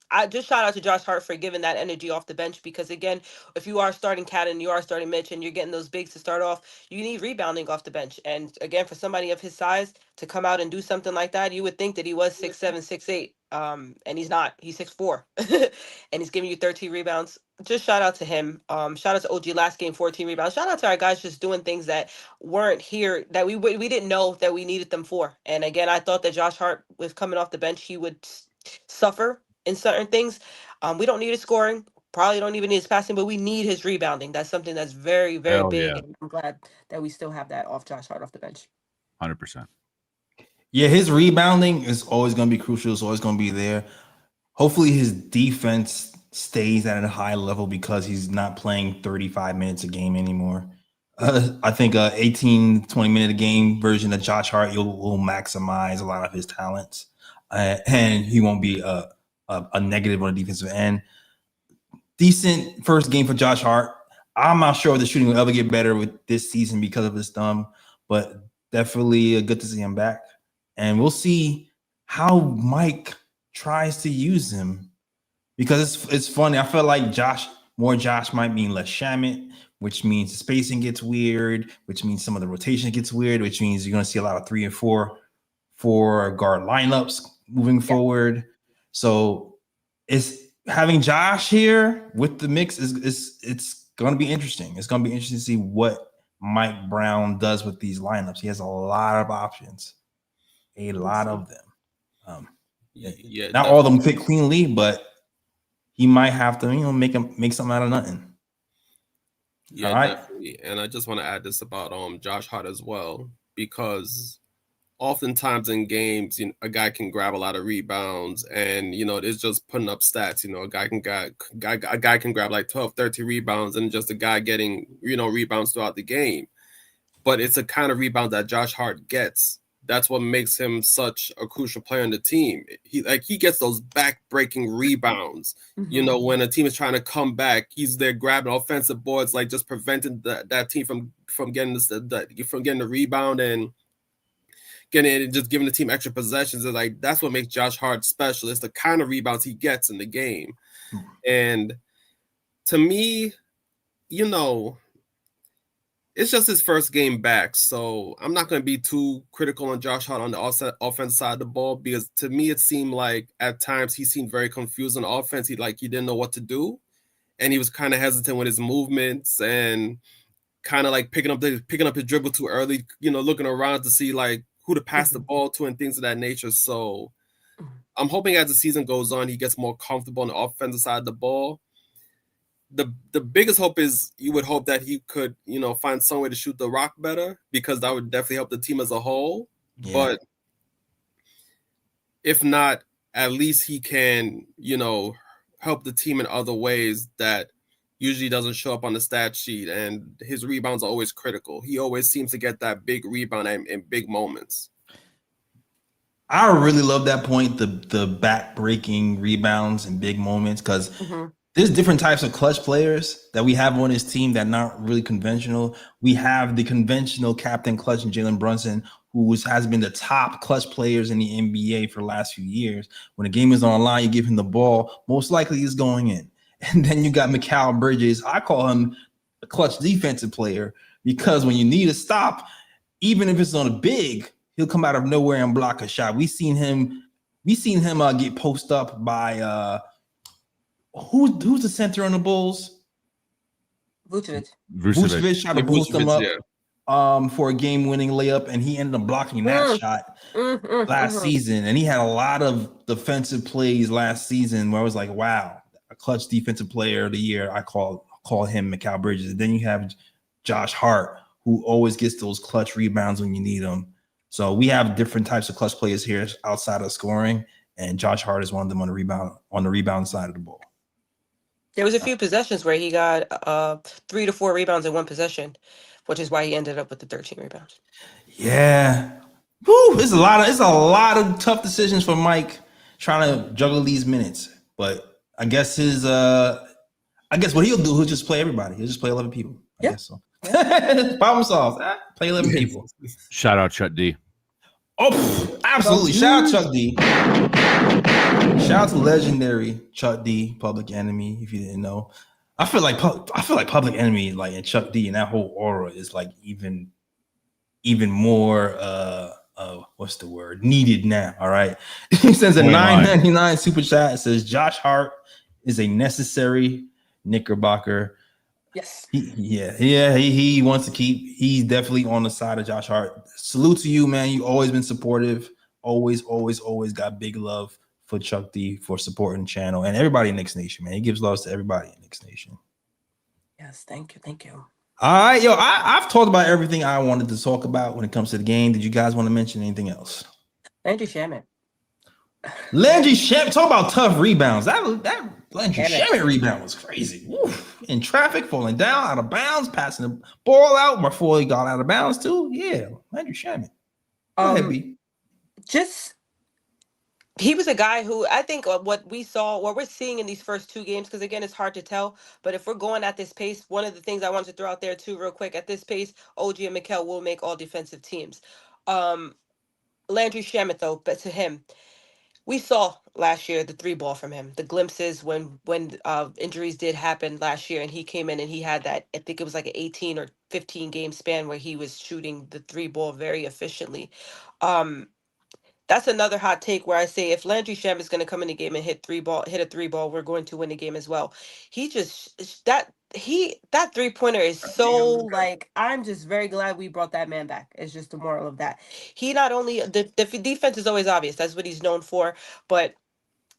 I just shout out to Josh Hart for giving that energy off the bench because again, if you are starting Cat and you are starting Mitch and you're getting those bigs to start off, you need rebounding off the bench. And again, for somebody of his size to come out and do something like that, you would think that he was 6'7", 6'8". And he's not. He's 6'4", and he's giving you 13 rebounds. Just shout out to him. Shout out to OG last game, 14 rebounds. Shout out to our guys just doing things that weren't here that we didn't know that we needed them for. And again, I thought that Josh Hart was coming off the bench. He would suffer in certain things. We don't need his scoring. Probably don't even need his passing, but we need his rebounding. That's something that's very, very Hell big. yeah. And I'm glad that we still have that off Josh Hart off the bench. 100%. Yeah, his rebounding is always going to be crucial. It's always going to be there. Hopefully his defense stays at a high level because he's not playing 35 minutes a game anymore. I think 18, 20-minute a game version of Josh Hart will maximize a lot of his talents. And he won't be a negative on the defensive end. Decent first game for Josh Hart. I'm not sure if the shooting will ever get better with this season because of his thumb, but definitely good to see him back. And we'll see how Mike tries to use him because it's funny. I feel like Josh might mean less Shamet, which means the spacing gets weird, which means some of the rotation gets weird, which means you're going to see a lot of 3 and 4 guard lineups moving forward. So it's having Josh here with the mix it's going to be interesting. It's going to be interesting to see what Mike Brown does with these lineups. He has a lot of options, a lot of them. Not all of them fit cleanly, but he might have to, make something out of nothing. Yeah, right. Definitely. And I just want to add this about Josh Hart as well, because oftentimes in games, a guy can grab a lot of rebounds and, it's just putting up stats. A guy can grab like 12, 13 rebounds and just a guy getting, rebounds throughout the game. But it's a kind of rebound that Josh Hart gets. That's what makes him such a crucial player in the team. He gets those back-breaking rebounds. Mm-hmm. When a team is trying to come back, he's there grabbing offensive boards, like just preventing that team from getting the rebound and getting it and just giving the team extra possessions. Is like that's what makes Josh Hart special. It's the kind of rebounds he gets in the game. And to me, it's just his first game back, so I'm not going to be too critical on Josh Hart on the offense side of the ball, because to me it seemed like at times he seemed very confused on offense. He didn't know what to do, and he was kind of hesitant with his movements and kind of like picking up his dribble too early, looking around to see like who to pass the ball to and things of that nature. So I'm hoping as the season goes on, he gets more comfortable on the offensive side of the ball. The biggest hope is you would hope that he could, find some way to shoot the rock better, because that would definitely help the team as a whole. Yeah. But if not, at least he can, help the team in other ways that usually doesn't show up on the stat sheet. And his rebounds are always critical. He always seems to get that big rebound in big moments. I really love that point, the back-breaking rebounds in big moments, because there's different types of clutch players that we have on this team that are not really conventional. We have the conventional captain clutch in Jalen Brunson, who has been the top clutch players in the NBA for the last few years. When the game is on the line, you give him the ball, most likely he's going in. And then you got Mikal Bridges. I call him a clutch defensive player, because when you need a stop, even if it's on a big, he'll come out of nowhere and block a shot. We seen him get post up by who's the center on the Bulls? Vucevic tried to boost him up for a game-winning layup, and he ended up blocking that shot last season. And he had a lot of defensive plays last season where I was like, wow, a clutch defensive player of the year. I call him Mikal Bridges. And then you have Josh Hart, who always gets those clutch rebounds when you need them. So we have different types of clutch players here outside of scoring, and Josh Hart is one of them on the rebound side of the ball. There was a few possessions where he got 3 to 4 rebounds in one possession, which is why he ended up with the 13 rebounds. Yeah. Woo, it's a lot of tough decisions for Mike trying to juggle these minutes. But I guess what he'll do, he'll just play everybody. He'll just play 11 people. I guess so. Problem solved. Play 11 people. Shout out Chuck D. Oh, absolutely. Shout out Chuck D. Shout out to legendary Chuck D, Public Enemy. If you didn't know, I feel like Public Enemy, like, and Chuck D, and that whole aura is like even more what's the word, needed now. All right. He sends a $9.99 super chat. It says Josh Hart is a necessary Knickerbocker. Yes. He wants to keep. He's definitely on the side of Josh Hart. Salute to you, man. You've always been supportive. Always got big love for Chuck D for supporting the channel and everybody in Knicks Nation, man. He gives love to everybody in Knicks Nation. Yes, thank you. All right, yo, I've talked about everything I wanted to talk about when it comes to the game. Did you guys want to mention anything else? Landry Shamet. Talk about tough rebounds. That Landry Shamet rebound was crazy. Oof. In traffic, falling down, out of bounds, passing the ball out before he got out of bounds too. Yeah, Landry Shamet. Go ahead, B. He was a guy who I think what we're seeing in these first two games, because again, it's hard to tell, but if we're going at this pace, one of the things I wanted to throw out there too real quick, at this pace, OG and Mikal will make all defensive teams. Landry Shamet, though, but to him, we saw last year the 3-ball from him, the glimpses when injuries did happen last year, and he came in and he had that, I think it was like an 18 or 15 game span where he was shooting the 3-ball very efficiently. That's another hot take where I say if Landry Shamet is going to come in the game and hit a 3-ball, we're going to win the game as well. He just that 3-pointer is so, like, I'm just very glad we brought that man back. It's just the moral of that. He not only the defense is always obvious. That's what he's known for, but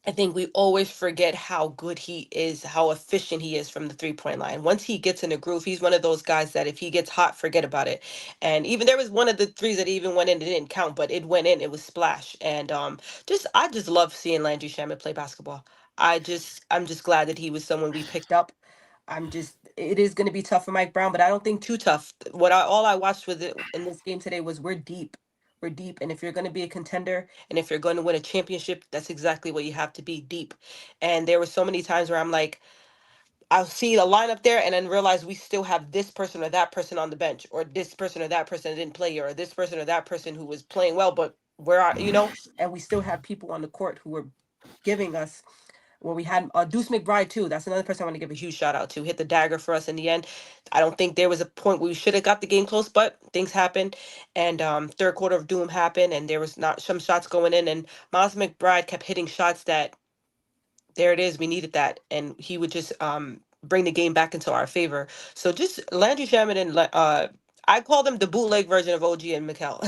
I think we always forget how good he is, how efficient he is from the 3-point line. Once he gets in a groove, he's one of those guys that if he gets hot, forget about it. And even there was one of the threes that even went in, it didn't count, but it went in, it was splash. And I just love seeing Landry Shamet play basketball. I'm just glad that he was someone we picked up. It is going to be tough for Mike Brown, but I don't think too tough. All I watched with it in this game today was we're deep. We're deep, and if you're going to be a contender and if you're going to win a championship, that's exactly what you have to be, deep. And there were so many times where I'm like, I'll see a lineup there and then realize we still have this person or that person on the bench, or this person or that person that didn't play, or this person or that person who was playing well, but where are, and we still have people on the court who were giving us. Well, we had Deuce McBride too. That's another person I want to give a huge shout out to. Hit the dagger for us in the end. I don't think there was a point where we should have got the game close, but things happened. And third quarter of doom happened, and there was not some shots going in. And Miles McBride kept hitting shots that, there it is, we needed that, and he would just bring the game back into our favor. So just Landry Shamet and I call them the bootleg version of OG and Mikal.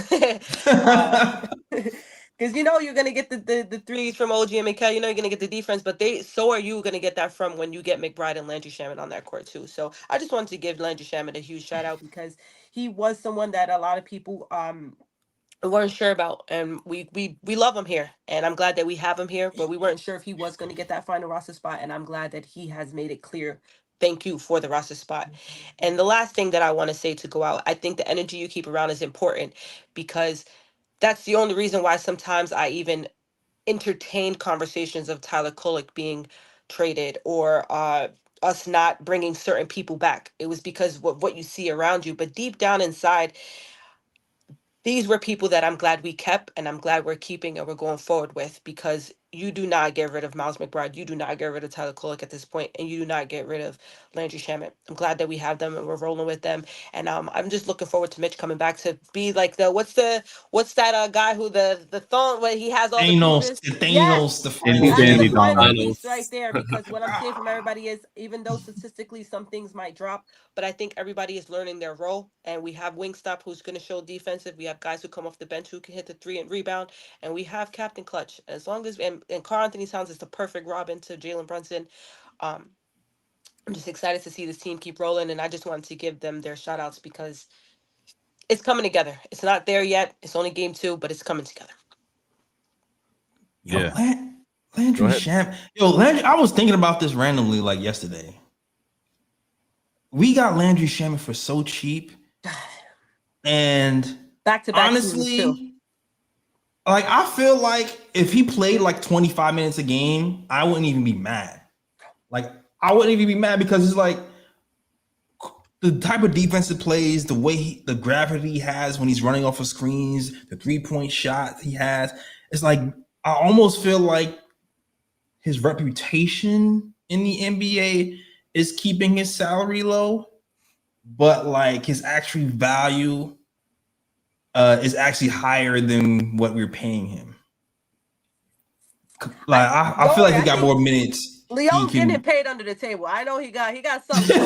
Because you're going to get the threes from OG and Mikal, you're going to get the defense, but so are you going to get that from when you get McBride and Landry Shamet on that court too. So I just wanted to give Landry Shamet a huge shout out because he was someone that a lot of people weren't sure about, and we love him here, and I'm glad that we have him here, but we weren't sure if he was going to get that final roster spot, and I'm glad that he has made it clear. Thank you for the roster spot. And the last thing that I want to say to go out, I think the energy you keep around is important, because that's the only reason why sometimes I even entertain conversations of Tyler Kolek being traded, or us not bringing certain people back. It was because what you see around you, but deep down inside, these were people that I'm glad we kept, and I'm glad we're keeping and we're going forward with, because you do not get rid of Miles McBride. You do not get rid of Tyler Kolek at this point, and you do not get rid of Landry Shamet. I'm glad that we have them and we're rolling with them. And I'm just looking forward to Mitch coming back to be like what's that guy who the thong where he has all the pieces? Thanos, That's Danny the final Donald. piece right there, because what I'm seeing from everybody is, even though statistically some things might drop, but I think everybody is learning their role, and we have Wingstop who's going to show defensive. We have guys who come off the bench who can hit the 3 and rebound, and we have Captain Clutch. As long as and Karl-Anthony Towns is the perfect Robin to Jalen Brunson. I'm just excited to see this team keep rolling, and I just wanted to give them their shout outs because it's coming together. It's not there yet. It's only game 2, but it's coming together. Yeah. Landry Shamet. Landry, I was thinking about this randomly like yesterday. We got Landry Shamet for so cheap. And back-to-back honestly, like, I feel like if he played like 25 minutes a game, I wouldn't even be mad. Like, I wouldn't even be mad, because it's like the type of defensive plays, the way the gravity he has when he's running off of screens, the 3-point shot he has. It's like, I almost feel like his reputation in the NBA is keeping his salary low, but like his actual value is actually higher than what we're paying him. Like I feel like he got more minutes. Leon's getting paid under the table. I know he got something.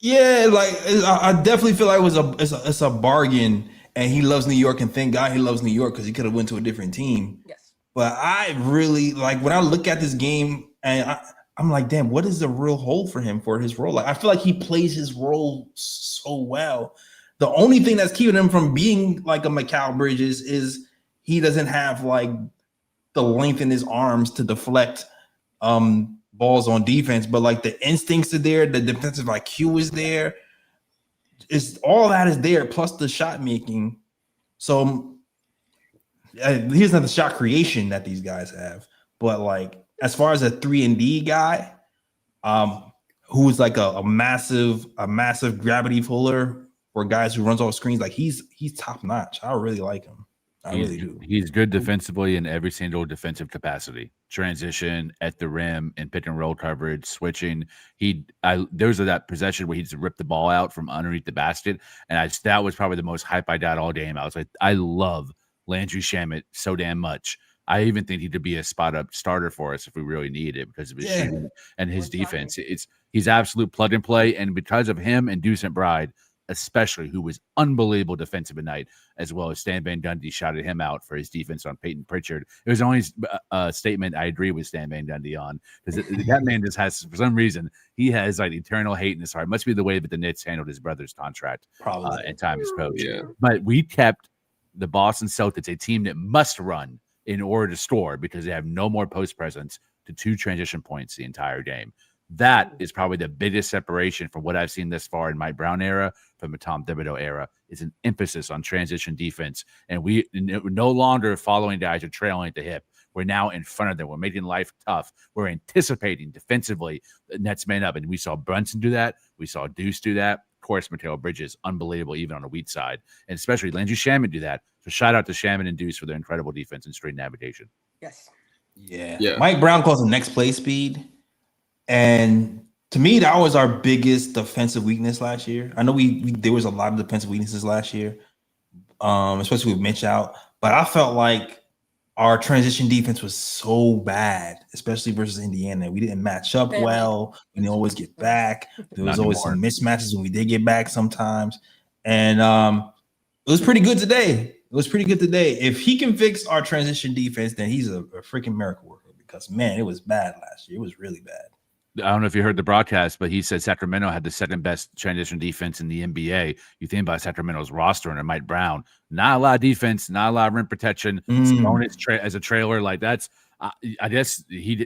Yeah, like I definitely feel like it's a bargain, and he loves New York, and thank God he loves New York because he could have went to a different team. Yes. But I really like when I look at this game, and I'm like, damn, what is the real hole for him for his role? Like I feel like he plays his role so well. The only thing that's keeping him from being like a Mikal Bridges is he doesn't have like the length in his arms to deflect balls on defense, but like the instincts are there, the defensive IQ is there. It's all that is there, plus the shot making. So here's not the shot creation that these guys have, but like as far as a 3-and-D guy, who's like a massive gravity puller for guys who runs off screens, like he's top notch. I really like him. I really do. He's good defensively in every single defensive capacity. Transition, at the rim, and pick and roll coverage, switching. There was that possession where he just ripped the ball out from underneath the basket, and that was probably the most hype I got all game. I was like, I love Landry Shamet so damn much. I even think he could be a spot-up starter for us if we really need it because of his shooting and his defense. He's absolute plug and play, and because of him and Deuce McBride, especially, who was unbelievable defensive tonight, as well as Stan Van Gundy shouted him out for his defense on Peyton Pritchard. It was only a statement I agree with Stan Van Gundy on, because that man just has, for some reason, he has like eternal hate in his heart. It must be the way that the Knicks handled his brother's contract and time as coach. Yeah. But we kept the Boston Celtics, a team that must run in order to score because they have no more post presence, to 2 transition points the entire game. That is probably the biggest separation from what I've seen this far in Mike Brown era from the Tom Thibodeau era, is an emphasis on transition defense. And we're no longer following guys or trailing at the hip. We're now in front of them. We're making life tough. We're anticipating defensively the Nets man up. And we saw Brunson do that. We saw Deuce do that. Of course, Mikal Bridges, unbelievable, even on the weak side. And especially Landry Shamet do that. So shout out to Shamet and Deuce for their incredible defense and straight navigation. Yes. Yeah. Mike Brown calls him next play speed. And to me, that was our biggest defensive weakness last year. I know there was a lot of defensive weaknesses last year, especially with Mitch out. But I felt like our transition defense was so bad, especially versus Indiana. We didn't match up well. We didn't always get back. There was always some mismatches when we did get back sometimes. And it was pretty good today. If he can fix our transition defense, then he's a freaking miracle worker, because, man, it was bad last year. It was really bad. I don't know if you heard the broadcast, but he said Sacramento had the second best transition defense in the NBA. You think about Sacramento's roster under Mike Brown, not a lot of defense, not a lot of rim protection. As a trailer, like that's, I guess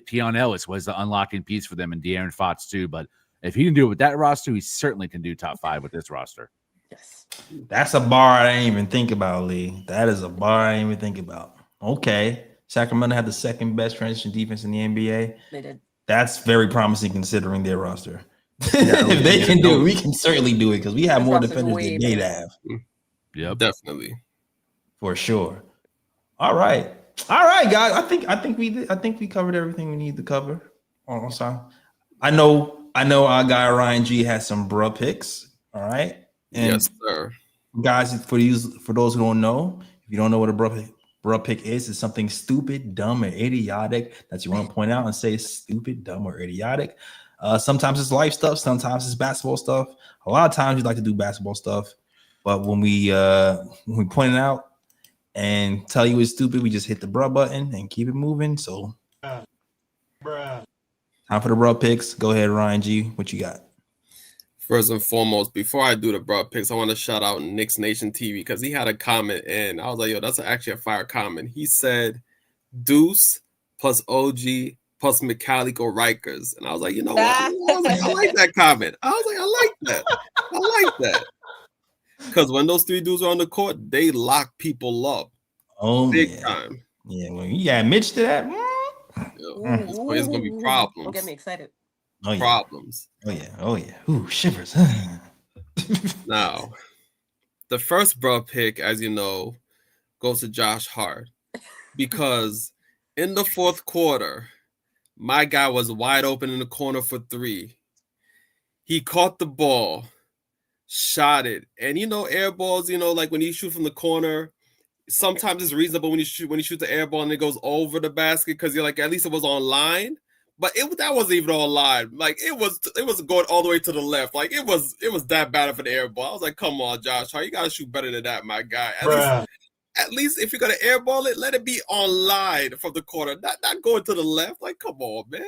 Keon Ellis was the unlocking piece for them, and De'Aaron Fox too. But if he can do it with that roster, he certainly can do top 5 with this roster. Yes, that's a bar I didn't even think about, Lee. That is a bar I didn't even think about. Okay, Sacramento had the second best transition defense in the NBA. They did. That's very promising considering their roster. If they can do it, we can certainly do it, because we have more defenders than they have. Yep, definitely, for sure. All right, guys. I think we covered everything we need to cover. I know our guy Ryan G has some bruh picks. All right, and yes, sir. Guys, for those who don't know, if you don't know what a bruh pick is something stupid, dumb, or idiotic that you want to point out and say stupid, dumb, or idiotic. Sometimes it's life stuff, sometimes it's basketball stuff. A lot of times we like to do basketball stuff, but when we point it out and tell you it's stupid, we just hit the bruh button and keep it moving. So time for the bruh picks. Go ahead, Ryan G. What you got? First and foremost, before I do the bruh picks, I want to shout out Knicks Nation TV, because he had a comment, and I was like, yo, that's actually a fire comment. He said, Deuce plus OG plus Mikal equal Rikers. And I was like, you know what? I like that comment. I was like, I like that. Because when those 3 dudes are on the court, they lock people up. Big time. Yeah, when you got Mitch to that, it's going to be problems. Don't get me excited. Problems. Oh yeah. Ooh, shivers. Now, the first bruh pick, as you know, goes to Josh Hart, because In the fourth quarter, my guy was wide open in the corner for 3. He caught the ball, shot it. And air balls, like when you shoot from the corner, sometimes it's reasonable when you shoot the air ball and it goes over the basket because you're like, at least it was on line. But that wasn't even on line. Like it was going all the way to the left. Like it was that bad of an air ball. I was like, come on, Josh Hart, you gotta shoot better than that, my guy. At least if you're gonna airball it, let it be on line from the corner, not going to the left. Like, come on, man.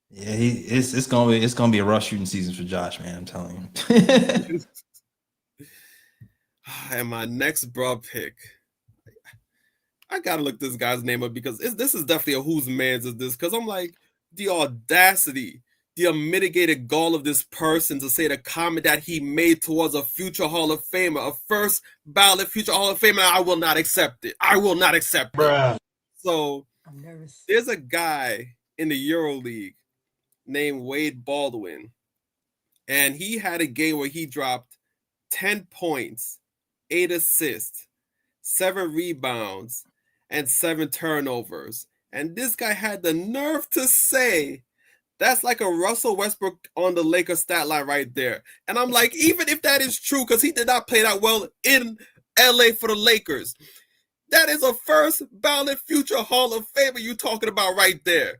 Yeah, it's gonna be a rough shooting season for Josh, man. I'm telling you. And my next broad pick, I gotta look this guy's name up because this is definitely a whose man's is this? Because I'm like, the audacity, the unmitigated gall of this person to say the comment that he made towards a future Hall of Famer, a first ballot future Hall of Famer, I will not accept it. I will not accept it. So I'm nervous. there's a guy in the EuroLeague named Wade Baldwin, and he had a game where he dropped 10 points, 8 assists, 7 rebounds, and 7 turnovers. And this guy had the nerve to say that's like a Russell Westbrook on the Lakers stat line right there. And I'm like, even if that is true, because he did not play that well in LA for the Lakers, that is a first ballot future Hall of Famer you talking about right there.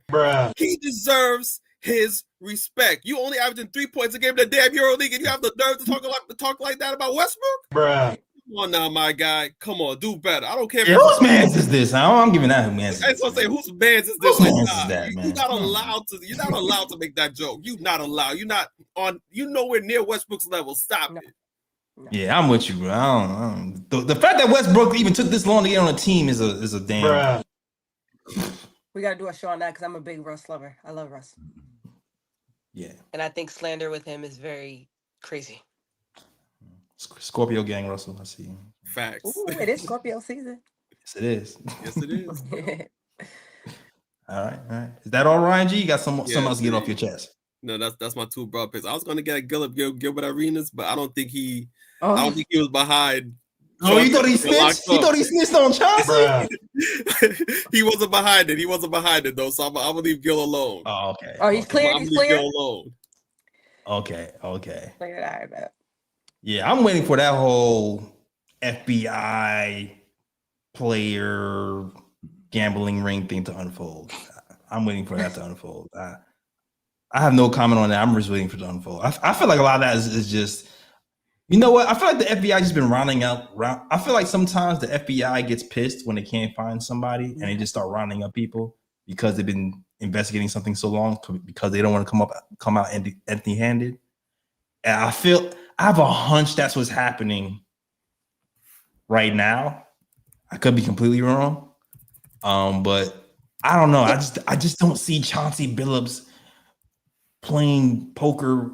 He deserves his respect. You only averaging 3 points a game in the damn EuroLeague, and you have the nerve to talk like that about Westbrook? Come on now, my guy. Come on, do better. I don't care. Yeah, whose man's is this? I'm giving that whose man's. That's what I'm saying. Whose man's is this? Whose man's is that, man? You're not allowed to make that joke. You're not allowed. You're not on. You're nowhere near Westbrook's level. Stop it. Yeah, I'm with you, bro. I don't. The fact that Westbrook even took this long to get on a team is a damn. We gotta do a show on that because I'm a big Russ lover. I love Russ. Yeah. And I think slander with him is very crazy. Scorpio gang, Russell. I see. Facts. Ooh, it is Scorpio season. Yes, it is. Yes, it is. All right. Is that all, Ryan G? You got something else to get off your chest? No, that's my 2 broad picks. I was gonna get Gilbert Arenas, but I don't think he was behind. Oh, you thought he snitched? You thought he snitched on Chauncey? He wasn't behind it. He wasn't behind it though. So I'm gonna leave Gil alone. Oh, okay. Oh, he's clear. I'm He's gonna leave clear. Gil alone. Okay. Clear that, I bet. Yeah, I'm waiting for that whole FBI player gambling ring thing to unfold. I'm waiting for that to unfold. I have no comment on that. I'm just waiting for it to unfold. I feel like a lot of that is just, you know what? I feel like the FBI just been rounding up. I feel like sometimes the FBI gets pissed when they can't find somebody and they just start rounding up people because they've been investigating something so long because they don't want to come out empty-handed. And I have a hunch that's what's happening right now. I could be completely wrong, but I don't know. I just don't see Chauncey Billups playing poker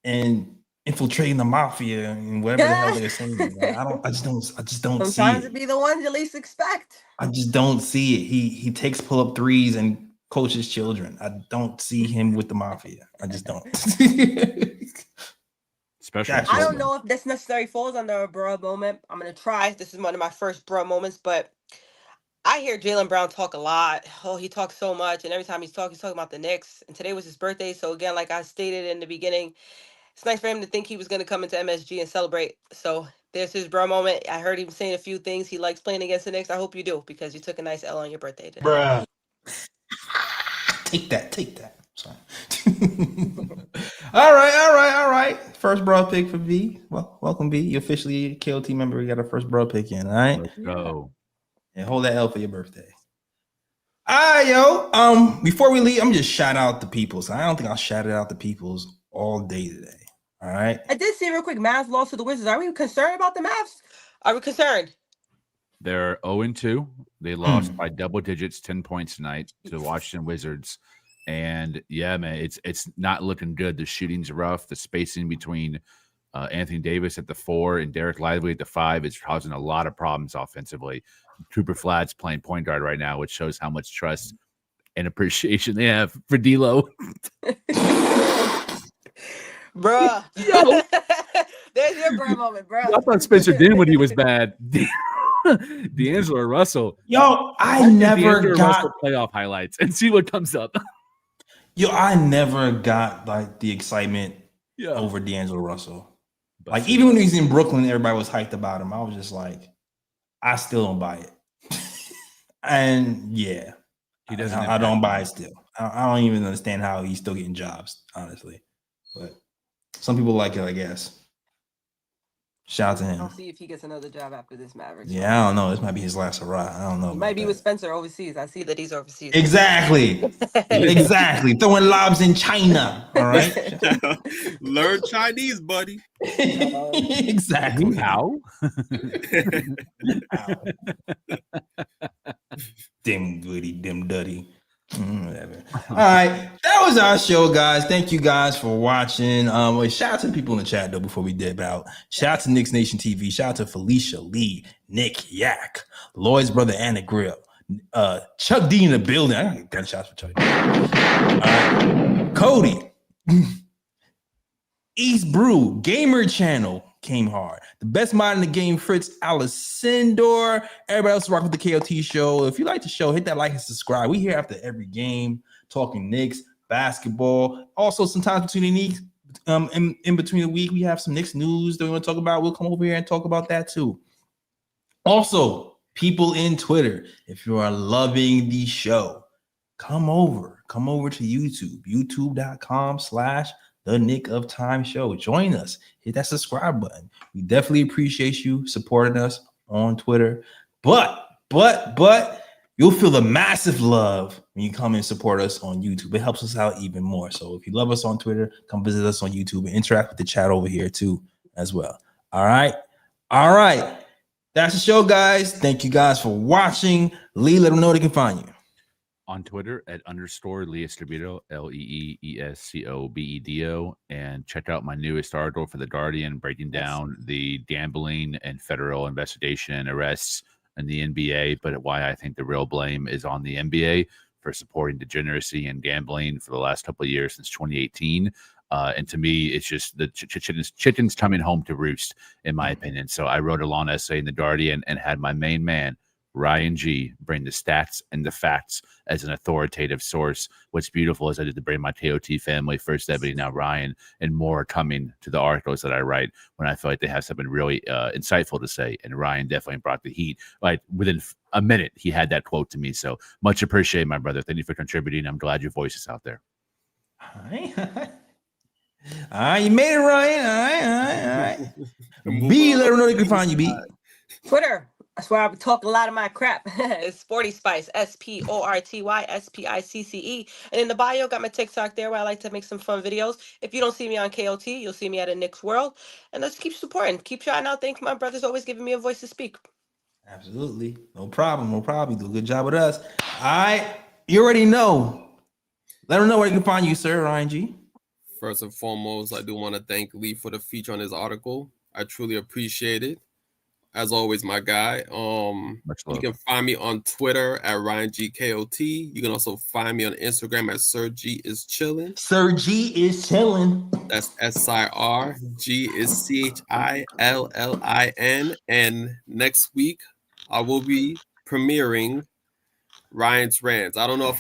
and infiltrating the mafia and whatever the hell they're saying. I just don't Sometimes see it. it be the ones you least expect. I just don't see it. He takes pull-up threes and coaches children. I don't see him with the mafia. I just don't. I don't know if this necessarily falls under a bro moment. I'm gonna try. This is one of my first bro moments, but I hear Jalen Brown talk a lot. Oh, he talks so much, and every time he's talking about the Knicks. And today was his birthday, so again, like I stated in the beginning, it's nice for him to think he was gonna come into MSG and celebrate. So there's his bro moment. I heard him saying a few things. He likes playing against the Knicks. I hope you do because you took a nice L on your birthday today. Bruh. Take that. Sorry. All right. First broad pick for V. Well, welcome V. You officially a KOT member. We got our first broad pick in. All right. Let's go. And hold that L for your birthday. All right, yo. Before we leave, I'm just shout out the peoples. I don't think I'll shout it out the peoples all day today. All right. I did see real quick. Mavs lost to the Wizards. Are we concerned about the Mavs? Are we concerned? They're 0-2. They lost by double digits, 10 points tonight to the Washington Wizards. And yeah, man, it's not looking good. The shooting's rough. The spacing between Anthony Davis at the 4 and Derek Lively at the 5 is causing a lot of problems offensively. Cooper Flatt's playing point guard right now, which shows how much trust and appreciation they have for D'Lo. Bruh. Yo. There's your bro moment, bro. I thought Spencer Dinwiddie was bad. D'Angelo Russell. Yo, I Type in never D'Angelo got Russell playoff highlights and see what comes up. I never got like the excitement Yeah. over D'Angelo Russell. But Like even when he was in Brooklyn, everybody was hyped about him. I was just like, I still don't buy it. And yeah, he doesn't. I don't buy it still. I don't even understand how he's still getting jobs, honestly. But some people like it, I guess. Shout out to him. I'll see if he gets another job after this Mavericks. Yeah, I don't know. This might be his last hurrah. I don't know. He might be with Spencer overseas. I see that he's overseas. Exactly. Exactly. Throwing lobs in China. All right. Learn Chinese, buddy. Exactly. How? Dim goody, dim duddy. Whatever. All right, that was our show, guys. Thank you guys for watching. Shout out to the people in the chat though before we dip out. Shout out to Knicks Nation TV. Shout out to Felicia Lee, Nick Yak, Lloyd's brother Anna Grill, Chuck D in the building. I got gunshots for Chuck D. All right, Cody, East Brew, Gamer Channel came hard. The best mind in the game, Fritz Alessandor. Everybody else rock with the KOT show. If you like the show, hit that like and subscribe. We here after every game, talking Knicks, basketball. Also, sometimes between the Knicks, in between the week, we have some Knicks news that we want to talk about. We'll come over here and talk about that too. Also, people in Twitter, if you are loving the show, come over to YouTube, youtube.com/The Knick of Time Show. Join us. Hit that subscribe button. We definitely appreciate you supporting us on Twitter. But you'll feel the massive love when you come and support us on YouTube. It helps us out even more. So if you love us on Twitter, come visit us on YouTube and interact with the chat over here too as well. All right. That's the show, guys. Thank you guys for watching. Lee, let them know where they can find you. On Twitter at _Lee Escobedo, LEESCOBEDO, and check out my newest article for The Guardian, breaking down the gambling and federal investigation and arrests in the NBA, but why I think the real blame is on the NBA for supporting degeneracy and gambling for the last couple of years since 2018. And to me, it's just the chitten's coming home to roost, in my opinion. So I wrote a long essay in The Guardian and had my main man, Ryan G, bring the stats and the facts as an authoritative source. What's beautiful is I did to bring my KOT family, first Ebony, now Ryan, and more coming to the articles that I write when I feel like they have something really insightful to say. And Ryan definitely brought the heat. Like within a minute, he had that quote to me. So much appreciated, my brother. Thank you for contributing. I'm glad your voice is out there. All right, you made it, Ryan. All right. B, let them know they can find you, B. Twitter. That's where I talk a lot of my crap. It's Sporty Spice, SPORTY SPICCE. And in the bio, got my TikTok there where I like to make some fun videos. If you don't see me on KOT, you'll see me at a Knicks World. And let's keep supporting. Keep shouting out. Thank my brother's always giving me a voice to speak. Absolutely. No problem. You do a good job with us. All right. You already know. Let them know where you can find you, sir, Ryan G. First and foremost, I do want to thank Lee for the feature on his article. I truly appreciate it. As always, my guy. You can find me on Twitter at RyanGKOT. You can also find me on Instagram at Sir G is Chillin'. Sir G is chillin'. That's SIR. G is CHILLIN. And next week, I will be premiering Ryan's Rants. I don't know if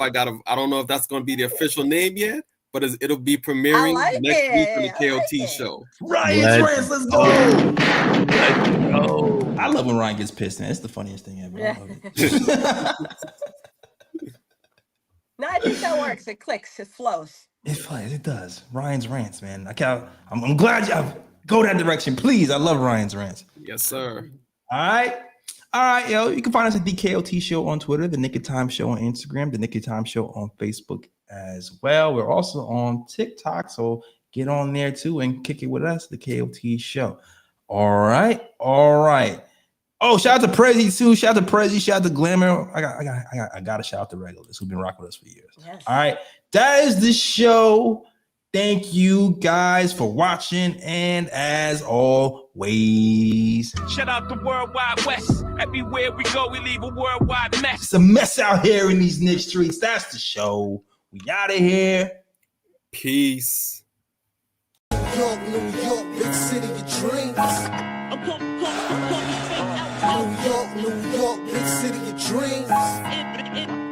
that's going to be the official name yet, but it'll be premiering next week on the KOT show. Ryan's Rants, let's go. Let's go. I love when Ryan gets pissed, man. It's the funniest thing ever. Yeah. No, I think that works. It clicks. It flows. It flows. It does. Ryan's Rants, man. I'm glad y'all go that direction. Please. I love Ryan's Rants. Yes, sir. All right, yo. You can find us at the KOT Show on Twitter, the Knick of Time Show on Instagram, the Knick of Time Show on Facebook as well. We're also on TikTok, so get on there too and kick it with us, the KOT Show. All right. Oh, shout out to Prezi too. Shout out to Prezi. Shout out to Glamour. I got to shout out to Regulars who've been rocking with us for years. Yes. All right, that is the show. Thank you guys for watching, and as always, shout out the Worldwide West. Everywhere we go, we leave a worldwide mess. It's a mess out here in these Knicks streets. That's the show. We out of here. Peace. New York, big city of dreams. New York, New York, big city of dreams.